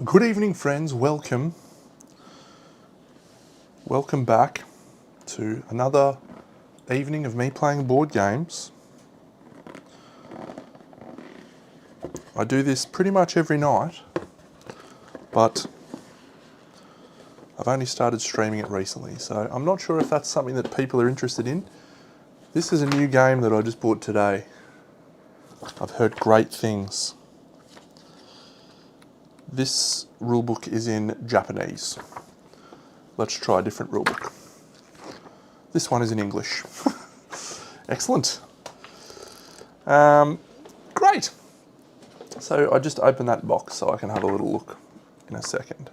Good evening, friends. Welcome back to another evening of me playing board games. I do this pretty much every night, but I've only started streaming it recently, so I'm not sure if that's something that people are interested in. This is a new game that I just bought today. I've heard great things. This rulebook is in Japanese. Let's try a different rulebook. This one is in English. Excellent. Great. So I just opened that box so I can have a little look in a second.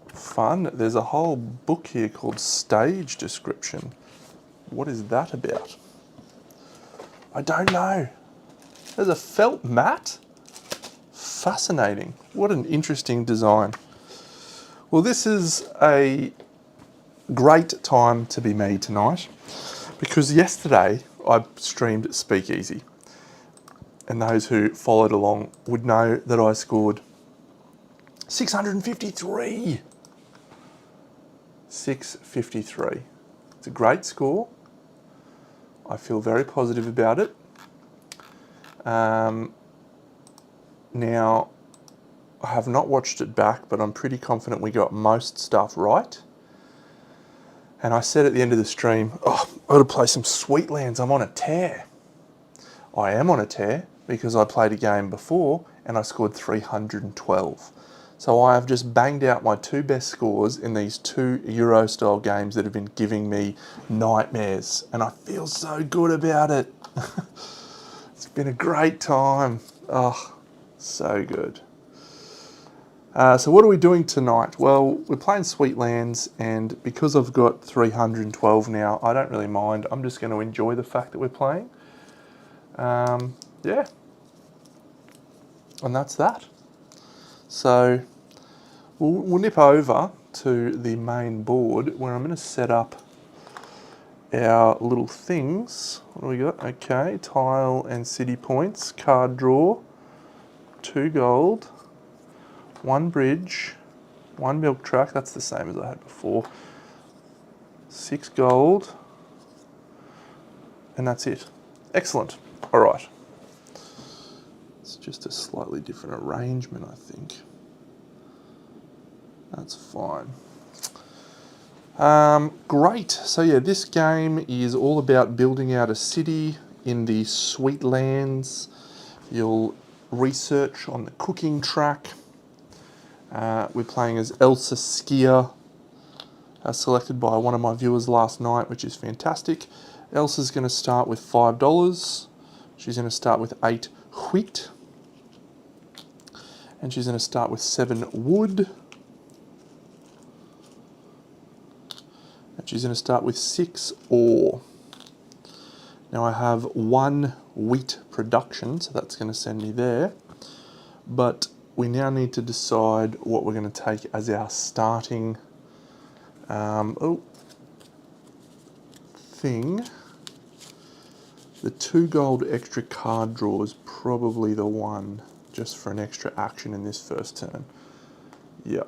Fun. There's a whole book here called Stage Description. What is that about? I don't know. There's a felt mat? Fascinating. What an interesting design. Well, this is a great time to be me tonight because yesterday I streamed Speakeasy, and those who followed along would know that I scored 653. 653. It's a great score. I feel very positive about it. Now, I have not watched it back, but I'm pretty confident we got most stuff right. And I said at the end of the stream, I've got to play some Sweetlands. I'm on a tear. I am on a tear because I played a game before and I scored 312. So I have just banged out my two best scores in these two Euro-style games that have been giving me nightmares. And I feel so good about it. It's been a great time. Oh, so good. So what are we doing tonight? Well, we're playing Sweetlands, and because I've got 312 now, I don't really mind. I'm just going to enjoy the fact that we're playing. Yeah. And that's that. So we'll nip over to the main board where I'm going to set up our little things. What do we got? Okay, tile and city points, card draw, 2 gold, 1 bridge, 1 milk truck, that's the same as I had before, 6 gold, and that's it. Excellent. All right. It's just a slightly different arrangement, I think. That's fine. Great. So yeah, this game is all about building out a city in the Sweetlands. You'll research on the cooking track. We're playing as Elsa Skier, selected by one of my viewers last night, which is fantastic. Elsa's going to start with $5. She's going to start with 8 wheat. And she's going to start with 7 wood. And she's going to start with 6 ore. Now I have 1 wheat production, so that's going to send me there. But we now need to decide what we're going to take as our starting thing. The 2 gold extra card draw is probably the one, just for an extra action in this first turn. Yep.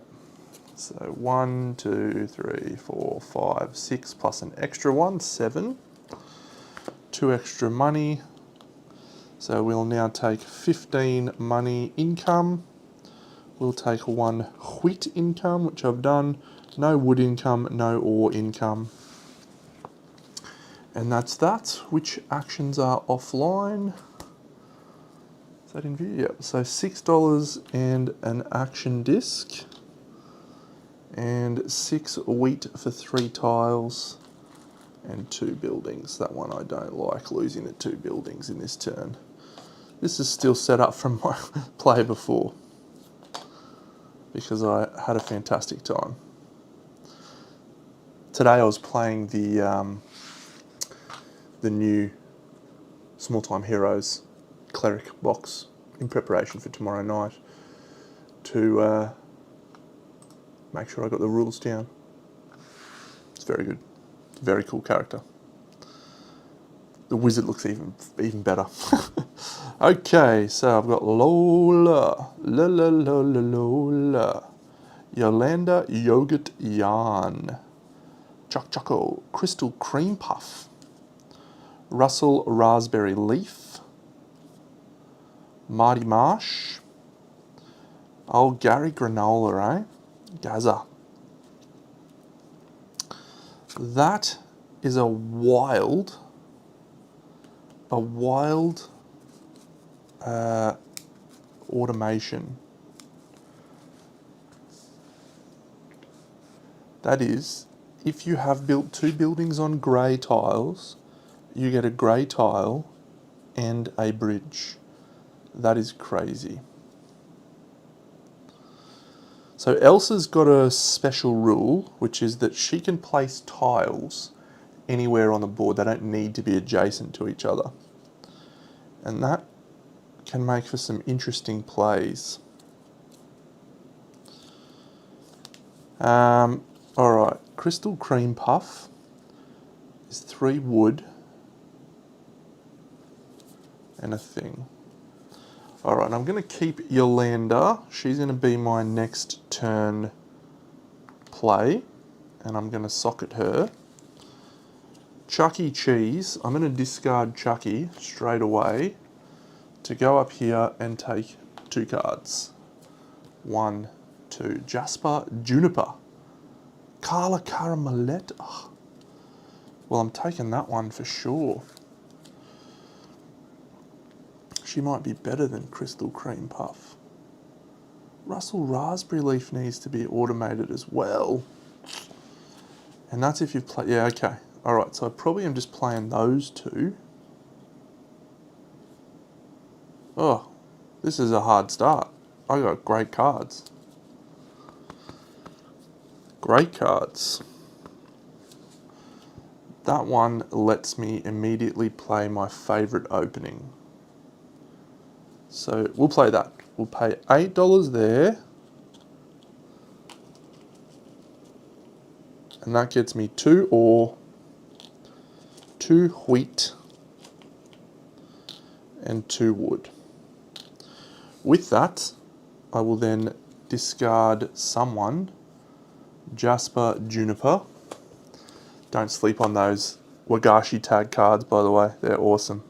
So 1, 2, 3, 4, 5, 6 plus an extra one, 7. 2 extra money. So we'll now take 15 money income. We'll take 1 wheat income, which I've done. No wood income, no ore income. And that's that. Which actions are offline? Is that in view? Yep. So $6 and an action disc. And 6 wheat for 3 tiles. And 2 buildings. That one I don't like, losing the 2 buildings in this turn. This is still set up from my play before, because I had a fantastic time. Today I was playing the new Small Time Heroes cleric box in preparation for tomorrow night to make sure I got the rules down. It's very good. Very cool character. The wizard looks even better. Okay, so I've got Lola, Lola, Yolanda Yogurt Yarn, Choc Choco Crystal Cream Puff, Russell Raspberry Leaf, Marty Marsh, old Gary Granola, eh? Gaza. That is a wild automation. That is, if you have built 2 buildings on grey tiles, you get a grey tile and a bridge. That is crazy. So Elsa's got a special rule, which is that she can place tiles anywhere on the board. They don't need to be adjacent to each other. And that can make for some interesting plays. Alright, Crystal Cream Puff is 3 wood and a thing. Alright, I'm going to keep Yolanda. She's going to be my next turn play, and I'm going to socket her. Chucky Cheese, I'm going to discard Chucky straight away to go up here and take 2 cards. 1, 2. Jasper Juniper. Carla Caramelette. Oh. Well, I'm taking that one for sure. She might be better than Crystal Cream Puff. Russell Raspberry Leaf needs to be automated as well. And that's if you've played... Yeah, okay. Alright, so I probably am just playing those 2. Oh, this is a hard start. I got great cards. Great cards. That one lets me immediately play my favourite opening. So we'll play that. We'll pay $8 there. And that gets me 2 ore, 2 wheat, and 2 wood. With that, I will then discard someone. Jasper Juniper. Don't sleep on those Wagashi tag cards, by the way. They're awesome.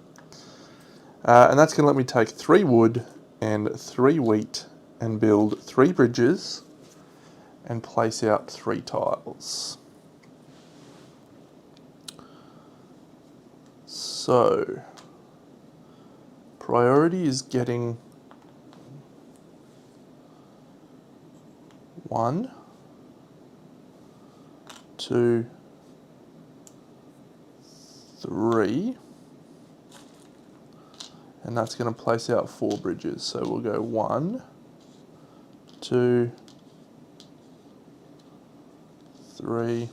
And that's going to let me take 3 wood and 3 wheat and build 3 bridges and place out 3 tiles. So, priority is getting 1, 2, 3, and that's going to place out 4 bridges. So we'll go 1, 2, 3,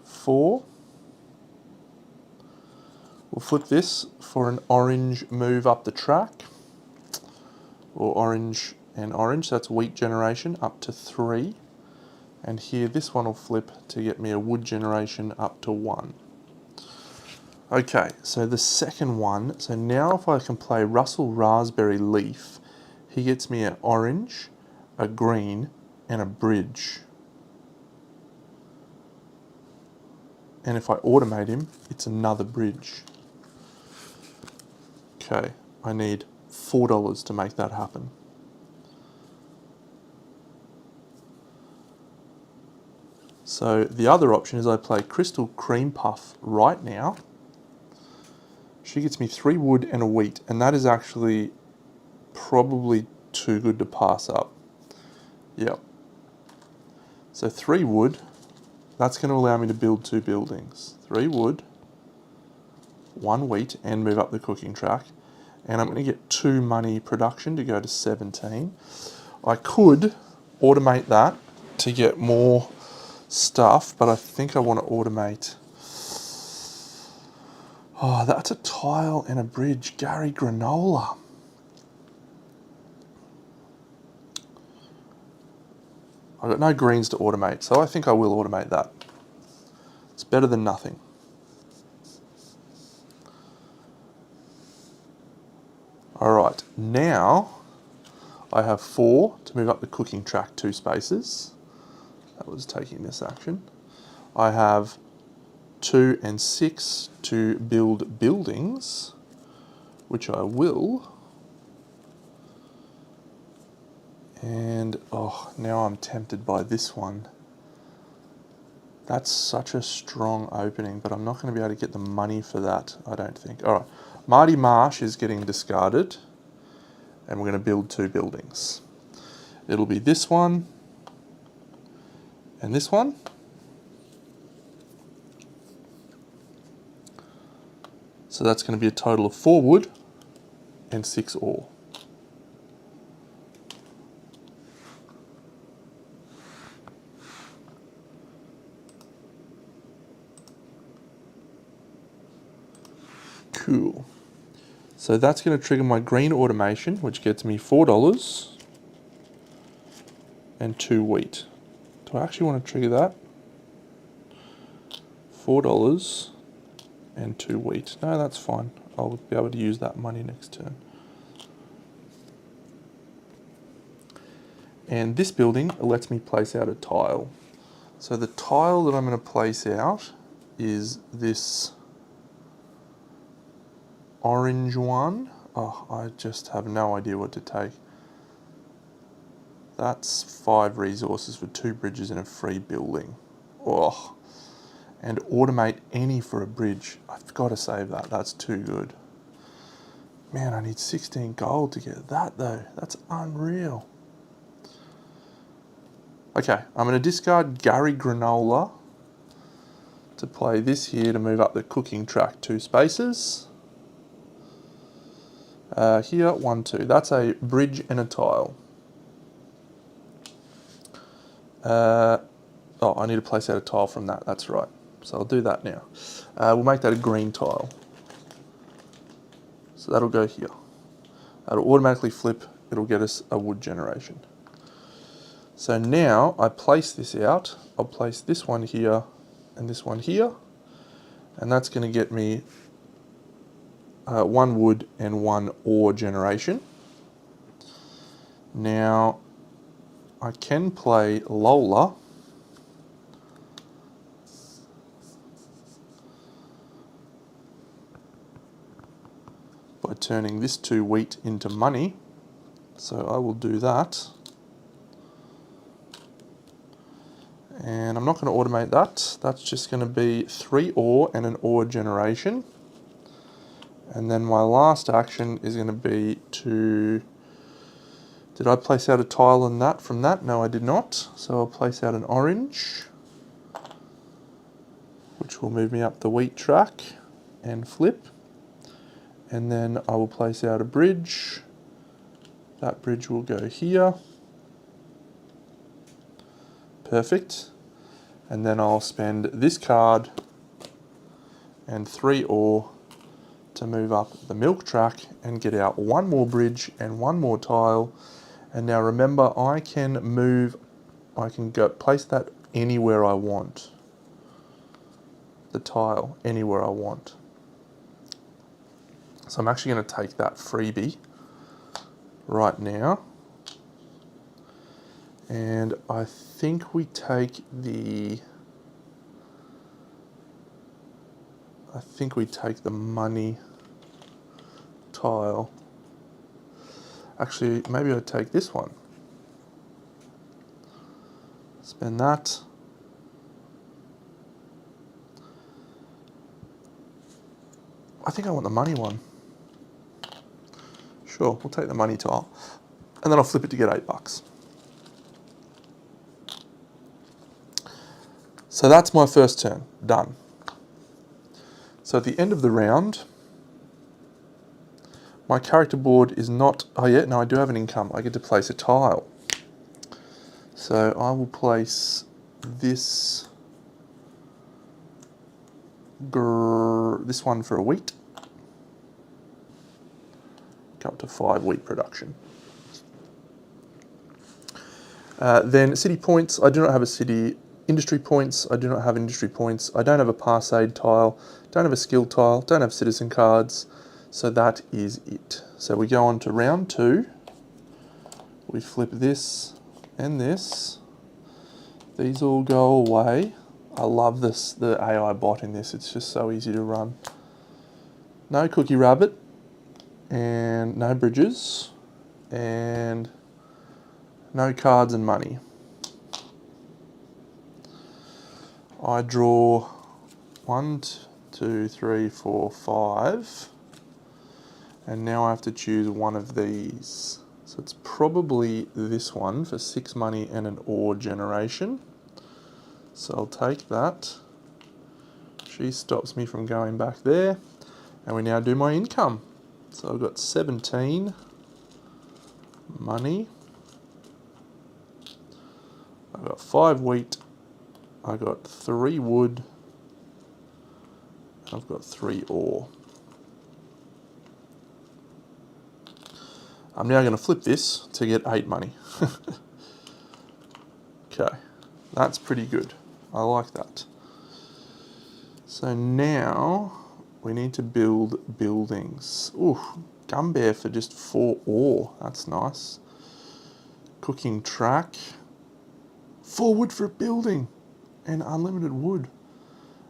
4. We'll flip this for an orange move up the track, or orange and orange, that's wheat generation up to 3. And here this one will flip to get me a wood generation up to 1. Okay, so the second one, so now if I can play Russell Raspberry Leaf, he gets me an orange, a green, and a bridge. And if I automate him, it's another bridge. Okay, I need $4 to make that happen. So the other option is I play Crystal Cream Puff right now. She gets me 3 wood and a wheat, and that is actually probably too good to pass up. Yep. So 3 wood, that's going to allow me to build 2 buildings. 3 wood, 1 wheat, and move up the cooking track. And I'm going to get 2 money production to go to 17. I could automate that to get more stuff, but I think I want to automate. Oh, that's a tile and a bridge. Gary Granola. I've got no greens to automate, so I think I will automate that. It's better than nothing. Right, now I have 4 to move up the cooking track 2 spaces. That was taking this action. I have 2 and 6 to build buildings, which I will. And oh, now I'm tempted by this one. That's such a strong opening, but I'm not going to be able to get the money for that, I don't think. All right, Marty Marsh is getting discarded, and we're going to build 2 buildings. It'll be this one and this one. So that's going to be a total of 4 wood and 6 ore. Cool. So that's going to trigger my green automation, which gets me $4 and 2 wheat. Do I actually want to trigger that? $4 and 2 wheat. No, that's fine. I'll be able to use that money next turn. And this building lets me place out a tile. So the tile that I'm going to place out is this orange one. Oh, I just have no idea what to take. That's 5 resources for 2 bridges and a free building. Oh, and automate any for a bridge. I've got to save that. That's too good. Man, I need 16 gold to get that though. That's unreal. Okay, I'm going to discard Gary Granola to play this here to move up the cooking track 2 spaces. Here, 1, 2. That's a bridge and a tile. Oh, I need to place out a tile from that. That's right. So I'll do that now. We'll make that a green tile. So that'll go here. That'll automatically flip. It'll get us a wood generation. So now I place this out. I'll place this one here and this one here. And that's going to get me 1 wood and 1 ore generation. Now I can play Lola. By turning this 2 wheat into money. So I will do that. And I'm not going to automate that. That's just going to be 3 ore and an ore generation. And then my last action is going to be to... Did I place out a tile on that from that? No, I did not. So I'll place out an orange, which will move me up the wheat track and flip. And then I will place out a bridge. That bridge will go here. Perfect. And then I'll spend this card and 3 ore to move up the milk track and get out 1 more bridge and 1 more tile. And now remember, I can go place that anywhere I want. The tile anywhere I want. So I'm actually going to take that freebie right now. And I think we take the... money tile. Actually, maybe I take this one. Spend that. I think I want the money one. Sure, we'll take the money tile. And then I'll flip it to get $8. So that's my first turn, done. So at the end of the round, my character board is not, oh yeah, no, I do have an income. I get to place a tile. So I will place this, this one for a wheat. Go up to 5 wheat production. Then city points, I do not have a city. Industry points, I do not have industry points. I don't have a pass aid tile, don't have a skill tile, don't have citizen cards. So that is it. So we go on to round 2. We flip this and this. These all go away. I love this, the AI bot in this. It's just so easy to run. No cookie rabbit, and no bridges, and no cards and money. I draw 1, 2, 3, 4, 5, and now I have to choose one of these. So it's probably this one for 6 money and an ore generation. So I'll take that. She stops me from going back there. And we now do my income. So I've got 17 money. I've got 5 wheat. I've got 3 wood. I've got 3 ore. I'm now going to flip this to get 8 money. Okay, that's pretty good. I like that. So now we need to build buildings. Ooh, gum bear for just 4 ore. That's nice. Cooking track. 4 wood for a building and unlimited wood.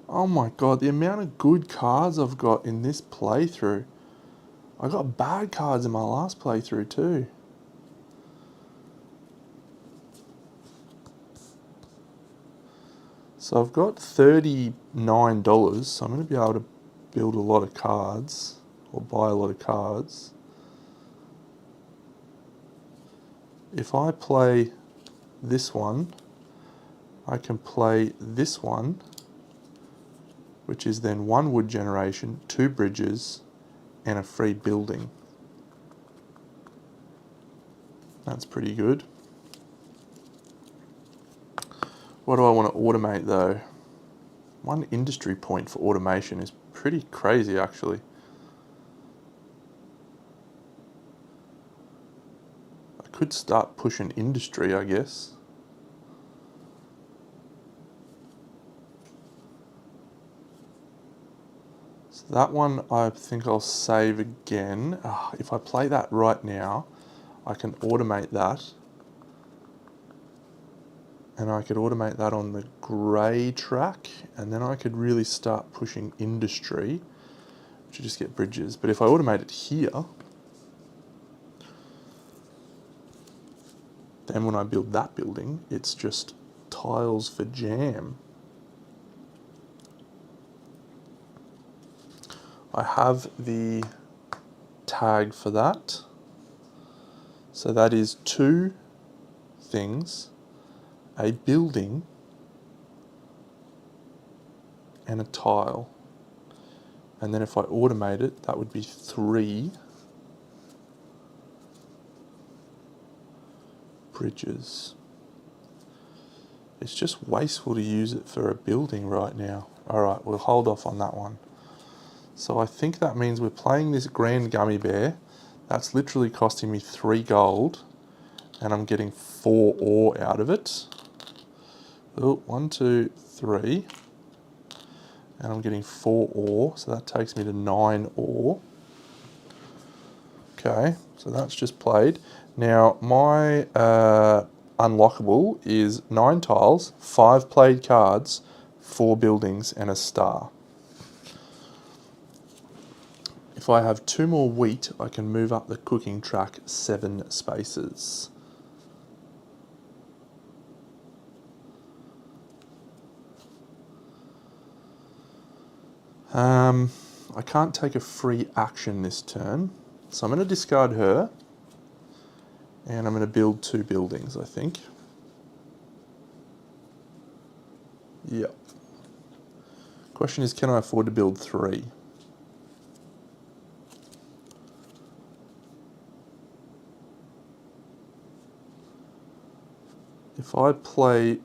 Oh my god, the amount of good cards I've got in this playthrough. I got bad cards in my last playthrough too. So I've got $39, so I'm going to be able to build a lot of cards, or buy a lot of cards. If I play this one, I can play this one, which is then 1 wood generation, 2 bridges, and a free building. That's pretty good. What do I want to automate though? 1 industry point for automation is pretty crazy actually. I could start pushing industry, I guess. So that one I think I'll save again. If I play that right now, I can automate that. And I could automate that on the grey track, and then I could really start pushing industry, which you just get bridges. But if I automate it here, then when I build that building, it's just tiles for jam. I have the tag for that. So that is 2 things, a building and a tile. And then if I automate it, that would be 3 bridges. It's just wasteful to use it for a building right now. Alright, we'll hold off on that one. So I think that means we're playing this grand gummy bear. That's literally costing me 3 gold, and I'm getting 4 ore out of it. Oh, 1, 2, 3. And I'm getting 4 ore, so that takes me to 9 ore. Okay, so that's just played. Now, my unlockable is 9 tiles, 5 played cards, 4 buildings, and a star. If I have 2 more wheat, I can move up the cooking track 7 spaces. I can't take a free action this turn, so I'm going to discard her, and I'm going to build 2 buildings, I think. Yep. Question is, can I afford to build 3? If I play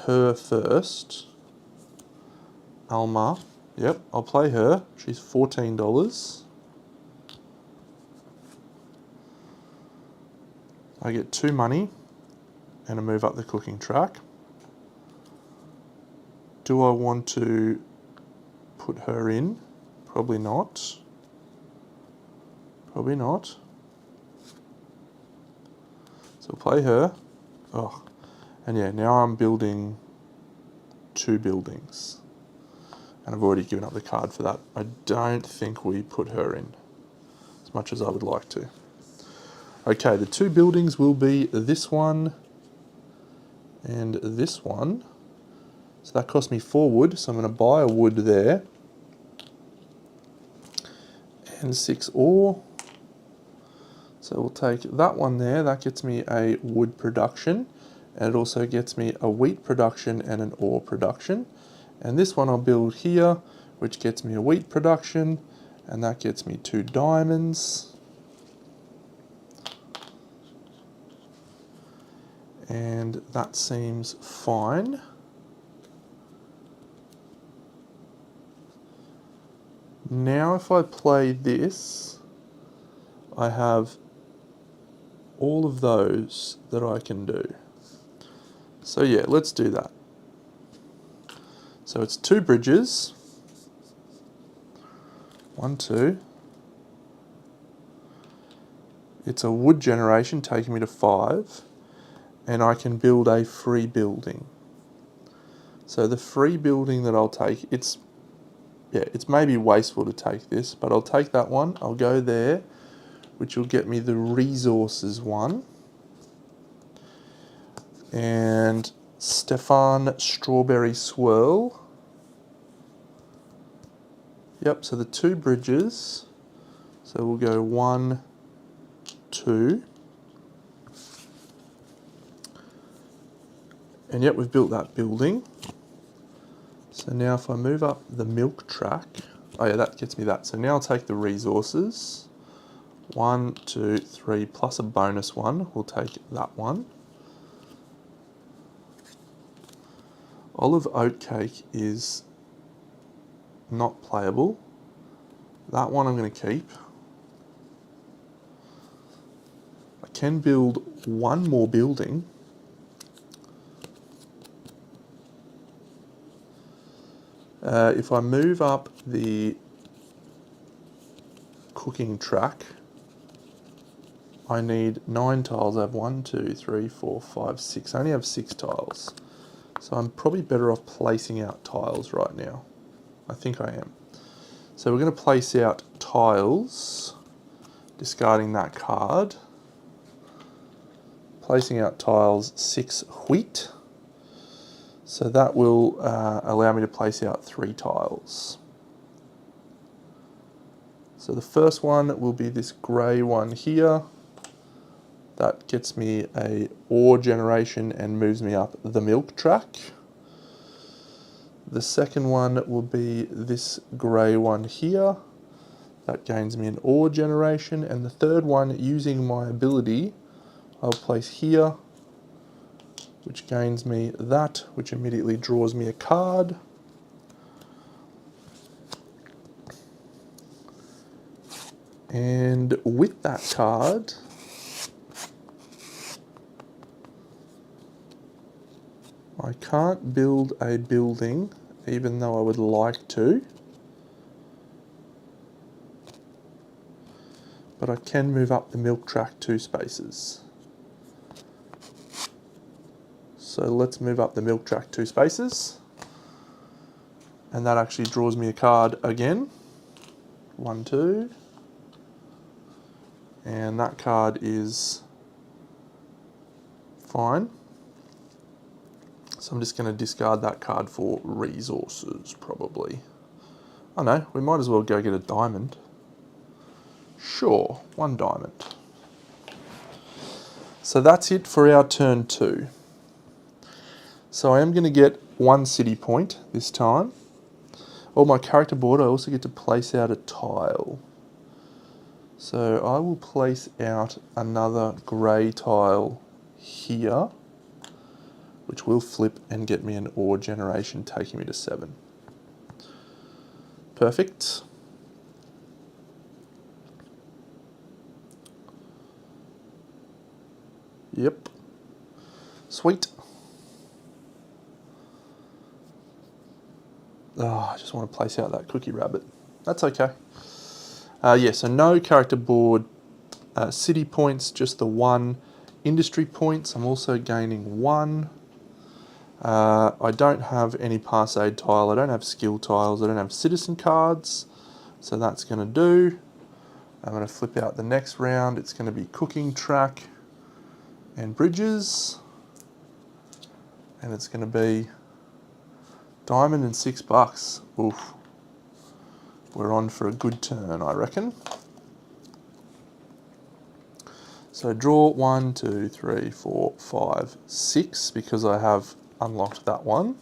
her first, Alma, yep, I'll play her. She's $14. I get 2 money and I move up the cooking track. Do I want to put her in? Probably not. Probably not. So we'll play her. Oh, and yeah, now I'm building 2 buildings. And I've already given up the card for that. I don't think we put her in, as much as I would like to. Okay, the 2 buildings will be this one and this one. So that cost me 4 wood, so I'm going to buy a wood there. And 6 ore. So we'll take that one there, that gets me a wood production, and it also gets me a wheat production and an ore production. And this one I'll build here, which gets me a wheat production, and that gets me 2 diamonds. And that seems fine. Now if I play this, I have all of those that I can do. So yeah, let's do that. So it's 2 bridges. 1, 2. It's a wood generation taking me to 5. And I can build a free building. So the free building that I'll take, it's maybe wasteful to take this, but I'll take that one. I'll go there, which will get me the resources one. And Stefan Strawberry Swirl. Yep, so the 2 bridges. So we'll go 1, 2. And yep, we've built that building. So now if I move up the milk track, oh yeah, that gets me that. So now I'll take the resources. 1, 2, 3, plus a bonus one. We'll take that one. Olive oat cake is not playable. That one I'm going to keep. I can build 1 more building. If I move up the cooking track, I need 9 tiles. I have 1, 2, 3, 4, 5, 6. I only have 6 tiles. So I'm probably better off placing out tiles right now. I think I am. So we're going to place out tiles, discarding that card. Placing out tiles 6 wheat. So that will allow me to place out 3 tiles. So the first one will be this grey one here. That gets me a ore generation and moves me up the milk track. The second one will be this grey one here. That gains me an ore generation. And the third one, using my ability, I'll place here, which gains me that, which immediately draws me a card. And with that card, I can't build a building, even though I would like to. But I can move up the milk track 2 spaces. So let's move up the milk track 2 spaces. And that actually draws me a card again. 1, 2. And that card is fine. So I'm just going to discard that card for resources, probably. Oh no, we might as well go get a diamond. Sure, 1 diamond. So that's it for our turn 2. So I am going to get 1 city point this time. On my character board, I also get to place out a tile. So I will place out another grey tile here, which will flip and get me an ore generation, taking me to 7. Perfect. Yep. Sweet. Oh, I just want to place out that cookie rabbit. That's okay. Yeah, so no character board city points, just the 1 industry points. I'm also gaining 1. I don't have any pass aid tile, I don't have skill tiles, I don't have citizen cards, so that's going to do. I'm going to flip out the next round. It's going to be cooking track and bridges, and it's going to be diamond and $6. Oof. We're on for a good turn, I reckon. So draw 1, 2, 3, 4, 5, 6 because I have unlocked that one.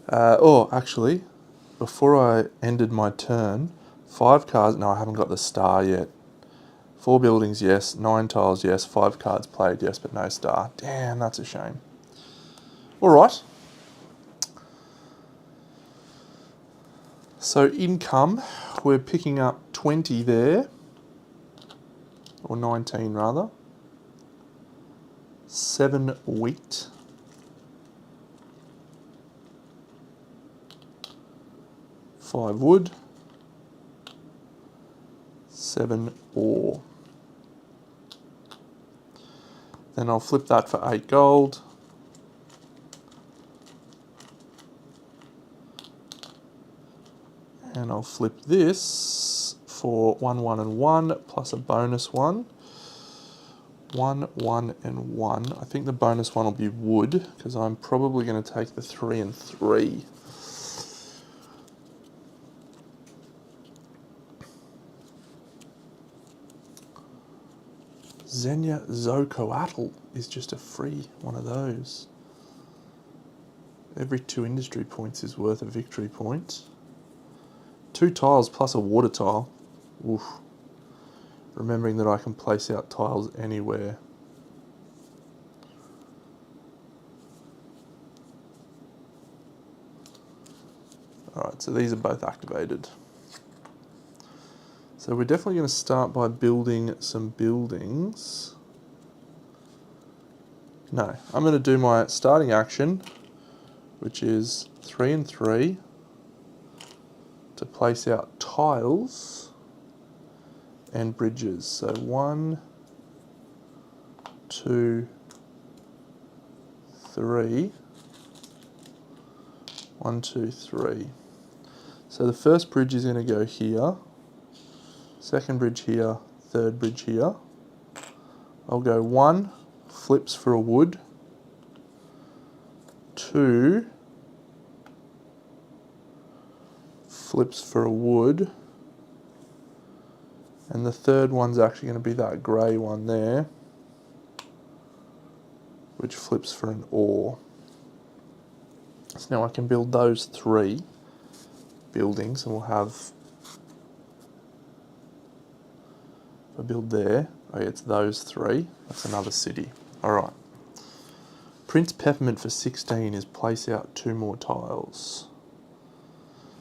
Oh, actually, before I ended my turn, 5 cards. No, I haven't got the star yet. 4 buildings, yes. 9 tiles, yes. 5 cards played, yes, but no star. Damn, that's a shame. All right. So income, we're picking up 20 there, or 19 rather. 7 wheat. 5 wood. 7 ore. Then I'll flip that for 8 gold. And I'll flip this for 1, 1 and 1 plus a bonus 1. 1, 1 and 1. I think the bonus 1 will be wood because I'm probably going to take the 3 and 3. Xenia Zocoatl is just a free one of those. Every 2 industry points is worth a victory point. 2 tiles plus a water tile. Oof. Remembering that I can place out tiles anywhere. Alright, so these are both activated. So we're definitely going to start by building some buildings. No, I'm going to do my starting action, which is 3 and 3, to place out tiles and bridges. So 1, 2, 3. 1, 2, 3. So the first bridge is going to go here. Second bridge here, third bridge here. I'll go 1, flips for a wood. 2, flips for a wood. And the third one's actually going to be that grey one there, which flips for an ore. So now I can build those 3 buildings, and we'll have, if I build there, oh yeah, it's those 3, that's another city. Alright. Prince Peppermint for 16 is place out 2 more tiles.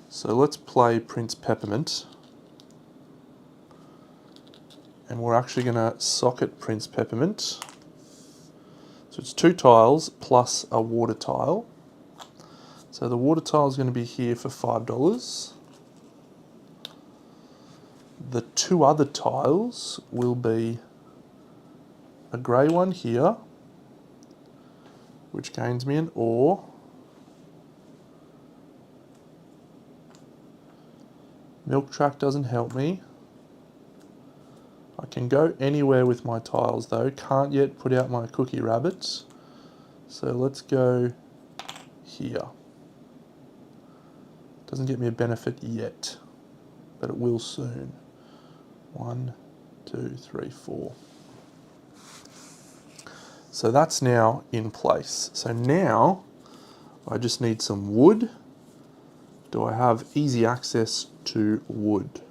So let's play Prince Peppermint. And we're actually going to socket Prince Peppermint. So it's 2 tiles plus a water tile. So the water tile is going to be here for $5. The 2 other tiles will be a grey one here, which gains me an ore. Milk track doesn't help me. I can go anywhere with my tiles though. Can't yet put out my cookie rabbits. So let's go here. Doesn't get me a benefit yet, but it will soon. 1, 2, 3, 4. So that's now in place. So now I just need some wood. Do I have easy access to wood?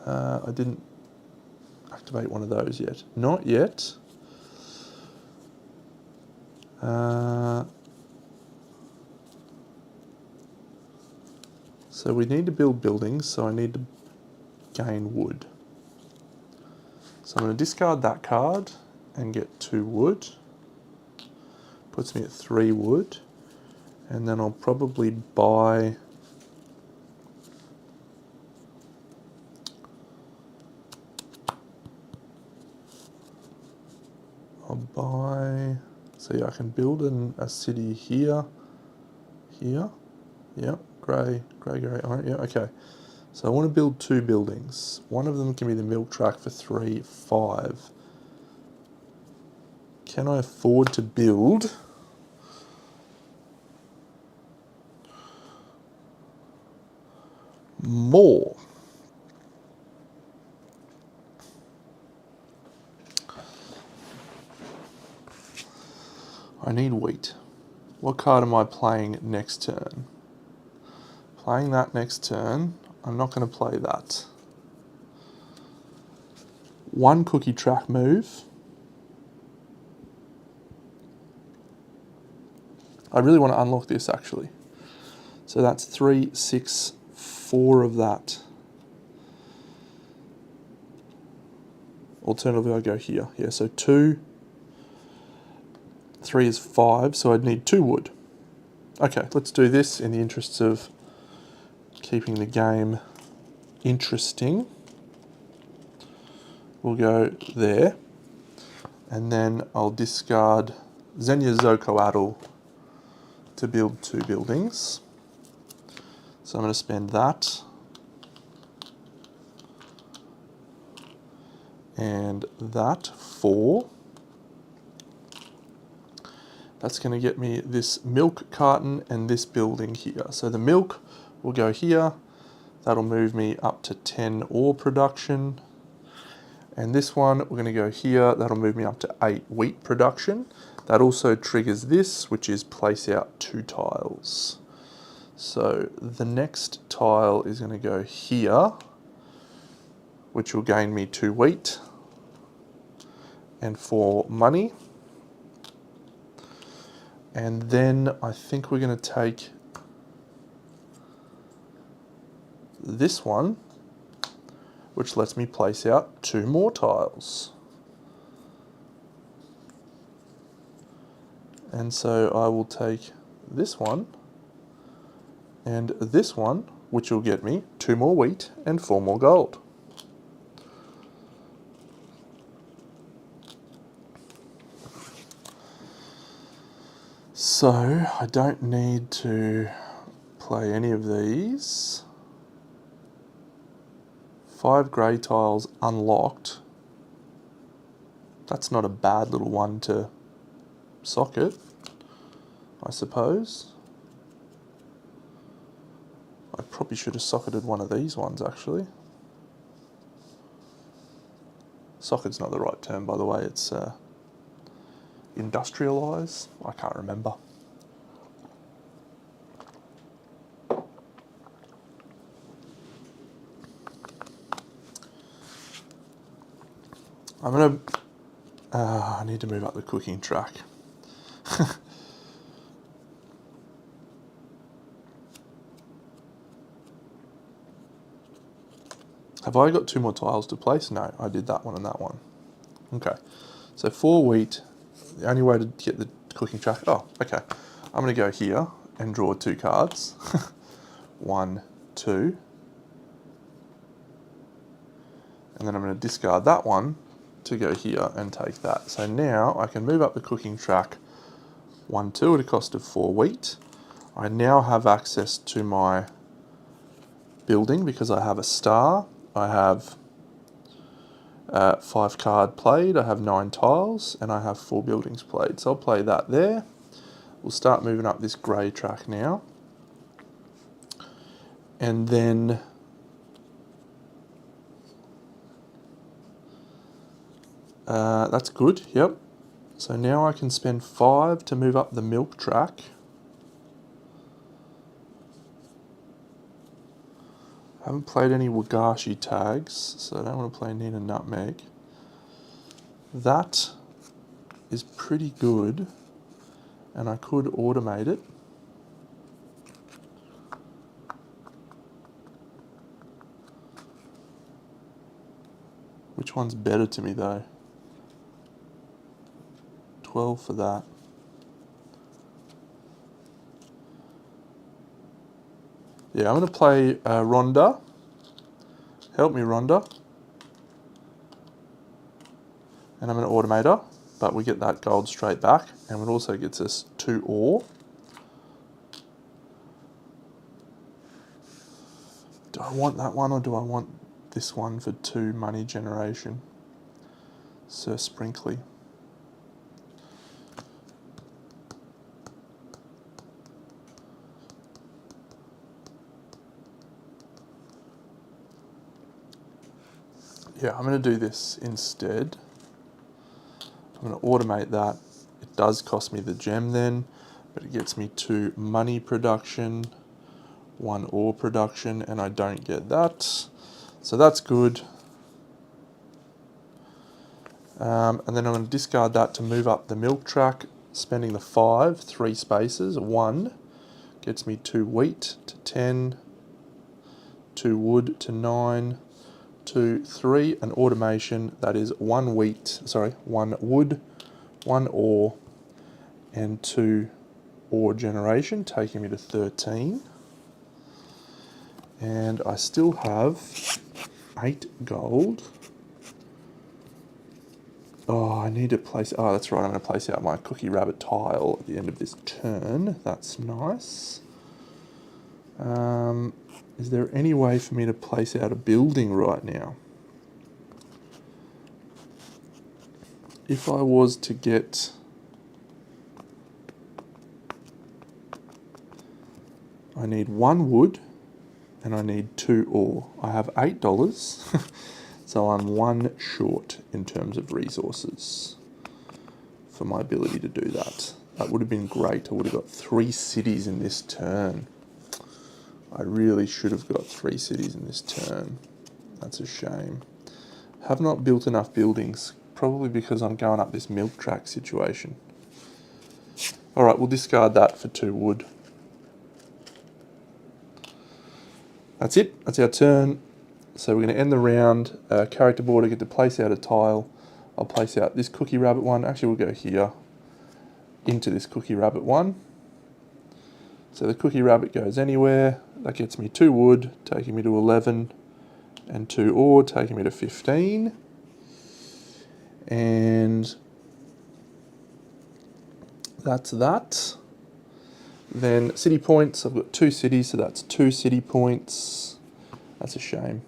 I didn't activate one of those yet. Not yet. So we need to build buildings, so I need to gain wood. So I'm going to discard that card and get 2 wood. Puts me at 3 wood. And then I'll probably buy I'll buy, so yeah, I can build a city here, here, yep, grey, orange, yeah, okay. So I want to build 2 buildings. One of them can be the milk track for 3, 5. Can I afford to build more? I need wheat. What card am I playing next turn? Playing that next turn. I'm not going to play that. 1 cookie track move. I really want to unlock this actually. So that's 3, 6, 4 of that. Alternatively, I go here. Yeah, so 2, 3 is 5, so I'd need 2 wood. Okay, let's do this in the interests of keeping the game interesting. We'll go there, and then I'll discard Xenia Zocoatl to build 2 buildings. So I'm going to spend that and that 4. That's going to get me this milk carton and this building here. So the milk will go here. That'll move me up to 10 ore production. And this one, we're going to go here. That'll move me up to 8 wheat production. That also triggers this, which is place out 2 tiles. So the next tile is going to go here, which will gain me 2 wheat and 4 money. And then I think we're going to take this one, which lets me place out 2 more tiles. And so I will take this one and this one, which will get me 2 more wheat and 4 more gold. So I don't need to play any of these. 5 grey tiles unlocked. That's not a bad little one to socket, I suppose. I probably should have socketed one of these ones actually. Socket's not the right term, by the way, it's industrialise? I can't remember. I'm gonna, I need to move up the cooking track. Have I got 2 more tiles to place? No, I did that one and that one. Okay, so 4 wheat, the only way to get the cooking track, oh, okay. I'm gonna go here and draw 2 cards. 1, 2. And then I'm gonna discard that one to go here and take that. So now I can move up the cooking track 1, 2 at a cost of 4 wheat. I now have access to my building because I have a star. I have 5 card played, I have 9 tiles, and I have 4 buildings played. So I'll play that there. We'll start moving up this grey track now. And then that's good, yep. So now I can spend 5 to move up the milk track. I haven't played any Wagashi tags, so I don't want to play Nina Nutmeg. That is pretty good, and I could automate it. Which one's better to me though? 12 for that. Yeah, I'm going to play Rhonda. Help me, Rhonda. And I'm going to automate her. but we get that gold straight back, and it also gets us 2 ore. Do I want that one, or do I want this one for 2 money generation? Sir Sprinkly. Yeah, I'm going to do this instead. I'm going to automate that. It does cost me the gem then, but it gets me 2 money production, 1 ore production, and I don't get that. So that's good. And then I'm going to discard that to move up the milk track, spending the 5, 3 spaces. 1 gets me 2 wheat to 10, 2 wood to 9, 2, 3, an automation, that is 1 wood, 1 ore, and 2 ore generation, taking me to 13. And I still have 8 gold. Oh, I need to place, oh that's right, I'm going to place out my cookie rabbit tile at the end of this turn. That's nice. Is there any way for me to place out a building right now? If I was to get... I need 1 wood and I need 2 ore. I have $8, so I'm 1 short in terms of resources for my ability to do that. That would have been great. I would have got 3 cities in this turn. I really should have got 3 cities in this turn. That's a shame. Have not built enough buildings, probably because I'm going up this milk track situation. Alright, we'll discard that for 2 wood. That's it, that's our turn. So we're going to end the round. Character board, I get to place out a tile. I'll place out this cookie rabbit one. Actually, we'll go here into this cookie rabbit one. So the cookie rabbit goes anywhere. That gets me 2 wood, taking me to 11, and 2 ore, taking me to 15. And that's that. Then city points, I've got 2 cities, so that's 2 city points. That's a shame.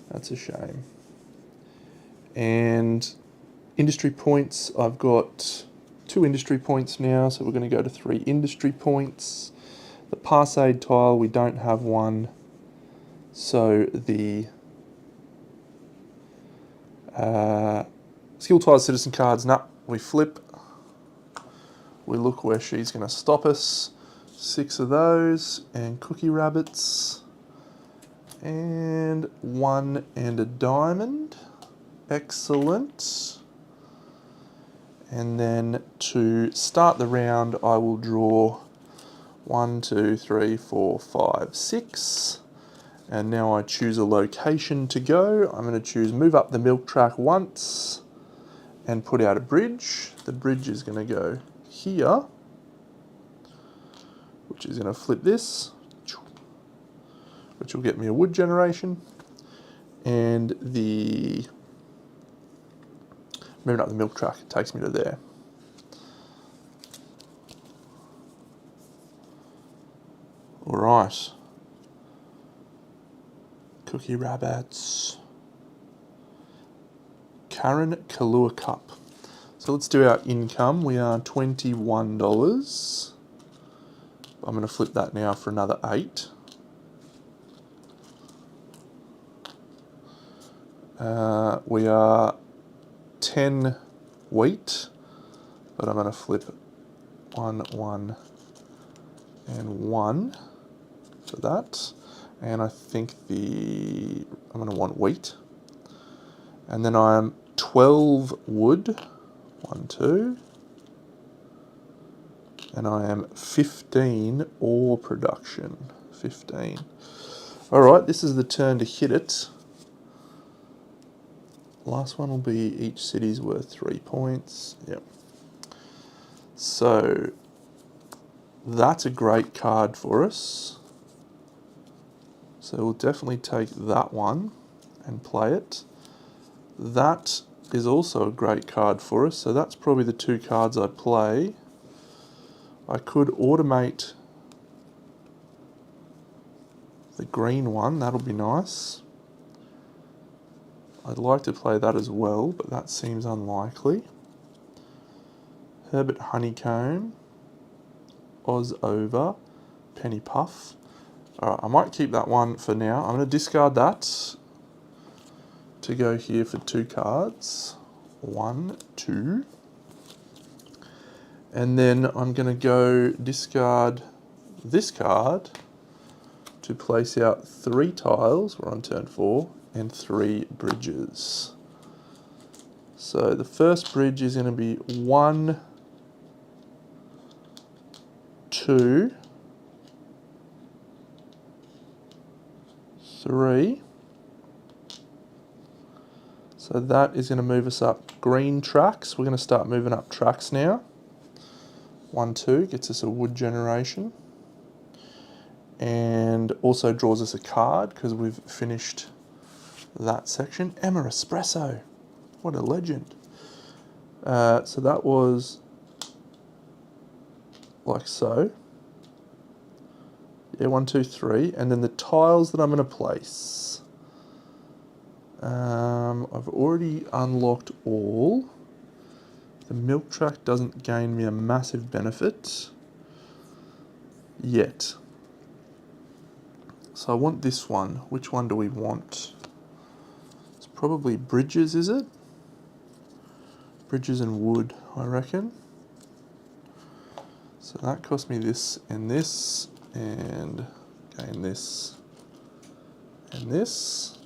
That's a shame. And industry points, I've got 2 industry points now, so we're going to go to 3 industry points. The pass aid tile, we don't have one. So the skill tile citizen cards, nah, we flip. We look where she's going to stop us. 6 of those, and cookie rabbits. And 1 and a diamond. Excellent. And then to start the round, I will draw 1, 2, 3, 4, 5, 6. And now I choose a location to go. I'm going to choose move up the milk track once and put out a bridge. The bridge is going to go here, which is going to flip this, which will get me a wood generation. And the moving up the milk track takes me to there. All right. Cookie rabbits. Karen Kahlua Cup. So let's do our income. We are $21. I'm going to flip that now for another 8. We are 10 wheat, but I'm going to flip 1, 1, and 1 for that. And I think I'm going to want wheat. And then I am 12 wood, 1, 2. And I am 15 ore production, 15. All right, this is the turn to hit it. Last one will be each city's worth 3 points. Yep. So that's a great card for us. So we'll definitely take that one and play it. That is also a great card for us. So that's probably the two cards I play. I could automate the green one, that'll be nice. I'd like to play that as well, but that seems unlikely. Herbert Honeycomb, Oz Over, Penny Puff. Alright, I might keep that one for now. I'm going to discard that to go here for two cards. 1, 2. And then I'm going to go discard this card to place out 3 tiles, we're on turn 4, and 3 bridges. So the first bridge is going to be 1, 2, 3. So that is going to move us up green tracks. We're going to start moving up tracks now. 1, 2 gets us a wood generation. And also draws us a card because we've finished that section. Emma Espresso. What a legend. So that was like so. Yeah, 1, 2, 3. And then the tiles that I'm going to place. I've already unlocked all. The milk track doesn't gain me a massive benefit yet. So I want this one. Which one do we want? It's probably bridges, is it? Bridges and wood, I reckon. So that cost me this, and gain this, and this.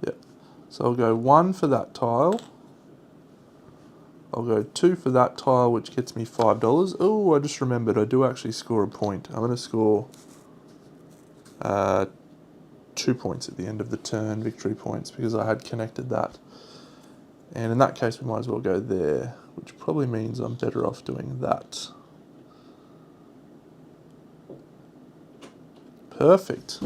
Yep. So I'll go 1 for that tile. I'll go 2 for that tile, which gets me $5. Oh, I just remembered I do actually score a point. I'm going to score 2 points at the end of the turn, victory points, because I had connected that. And in that case, we might as well go there, which probably means I'm better off doing that. Perfect.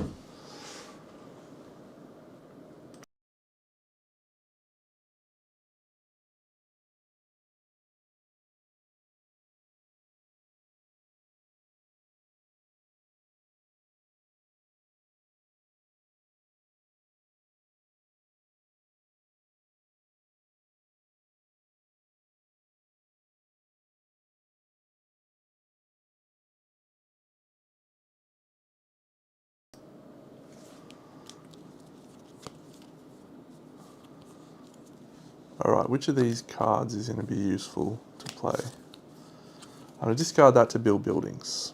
Alright, which of these cards is going to be useful to play? I'm going to discard that to build buildings.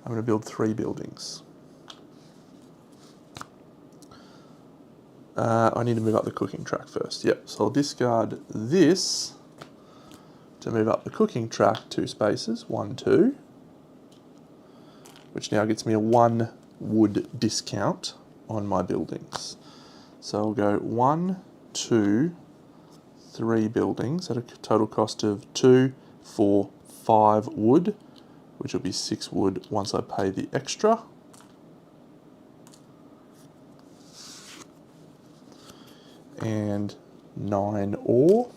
I'm going to build 3 buildings. I need to move up the cooking track first. Yep, so I'll discard this to move up the cooking track 2 spaces, 1, 2, which now gets me a 1 wood discount on my buildings. So I'll go 1, 2, 3 buildings at a total cost of 2, 4, 5 wood, which will be 6 wood once I pay the extra. And 9 ore.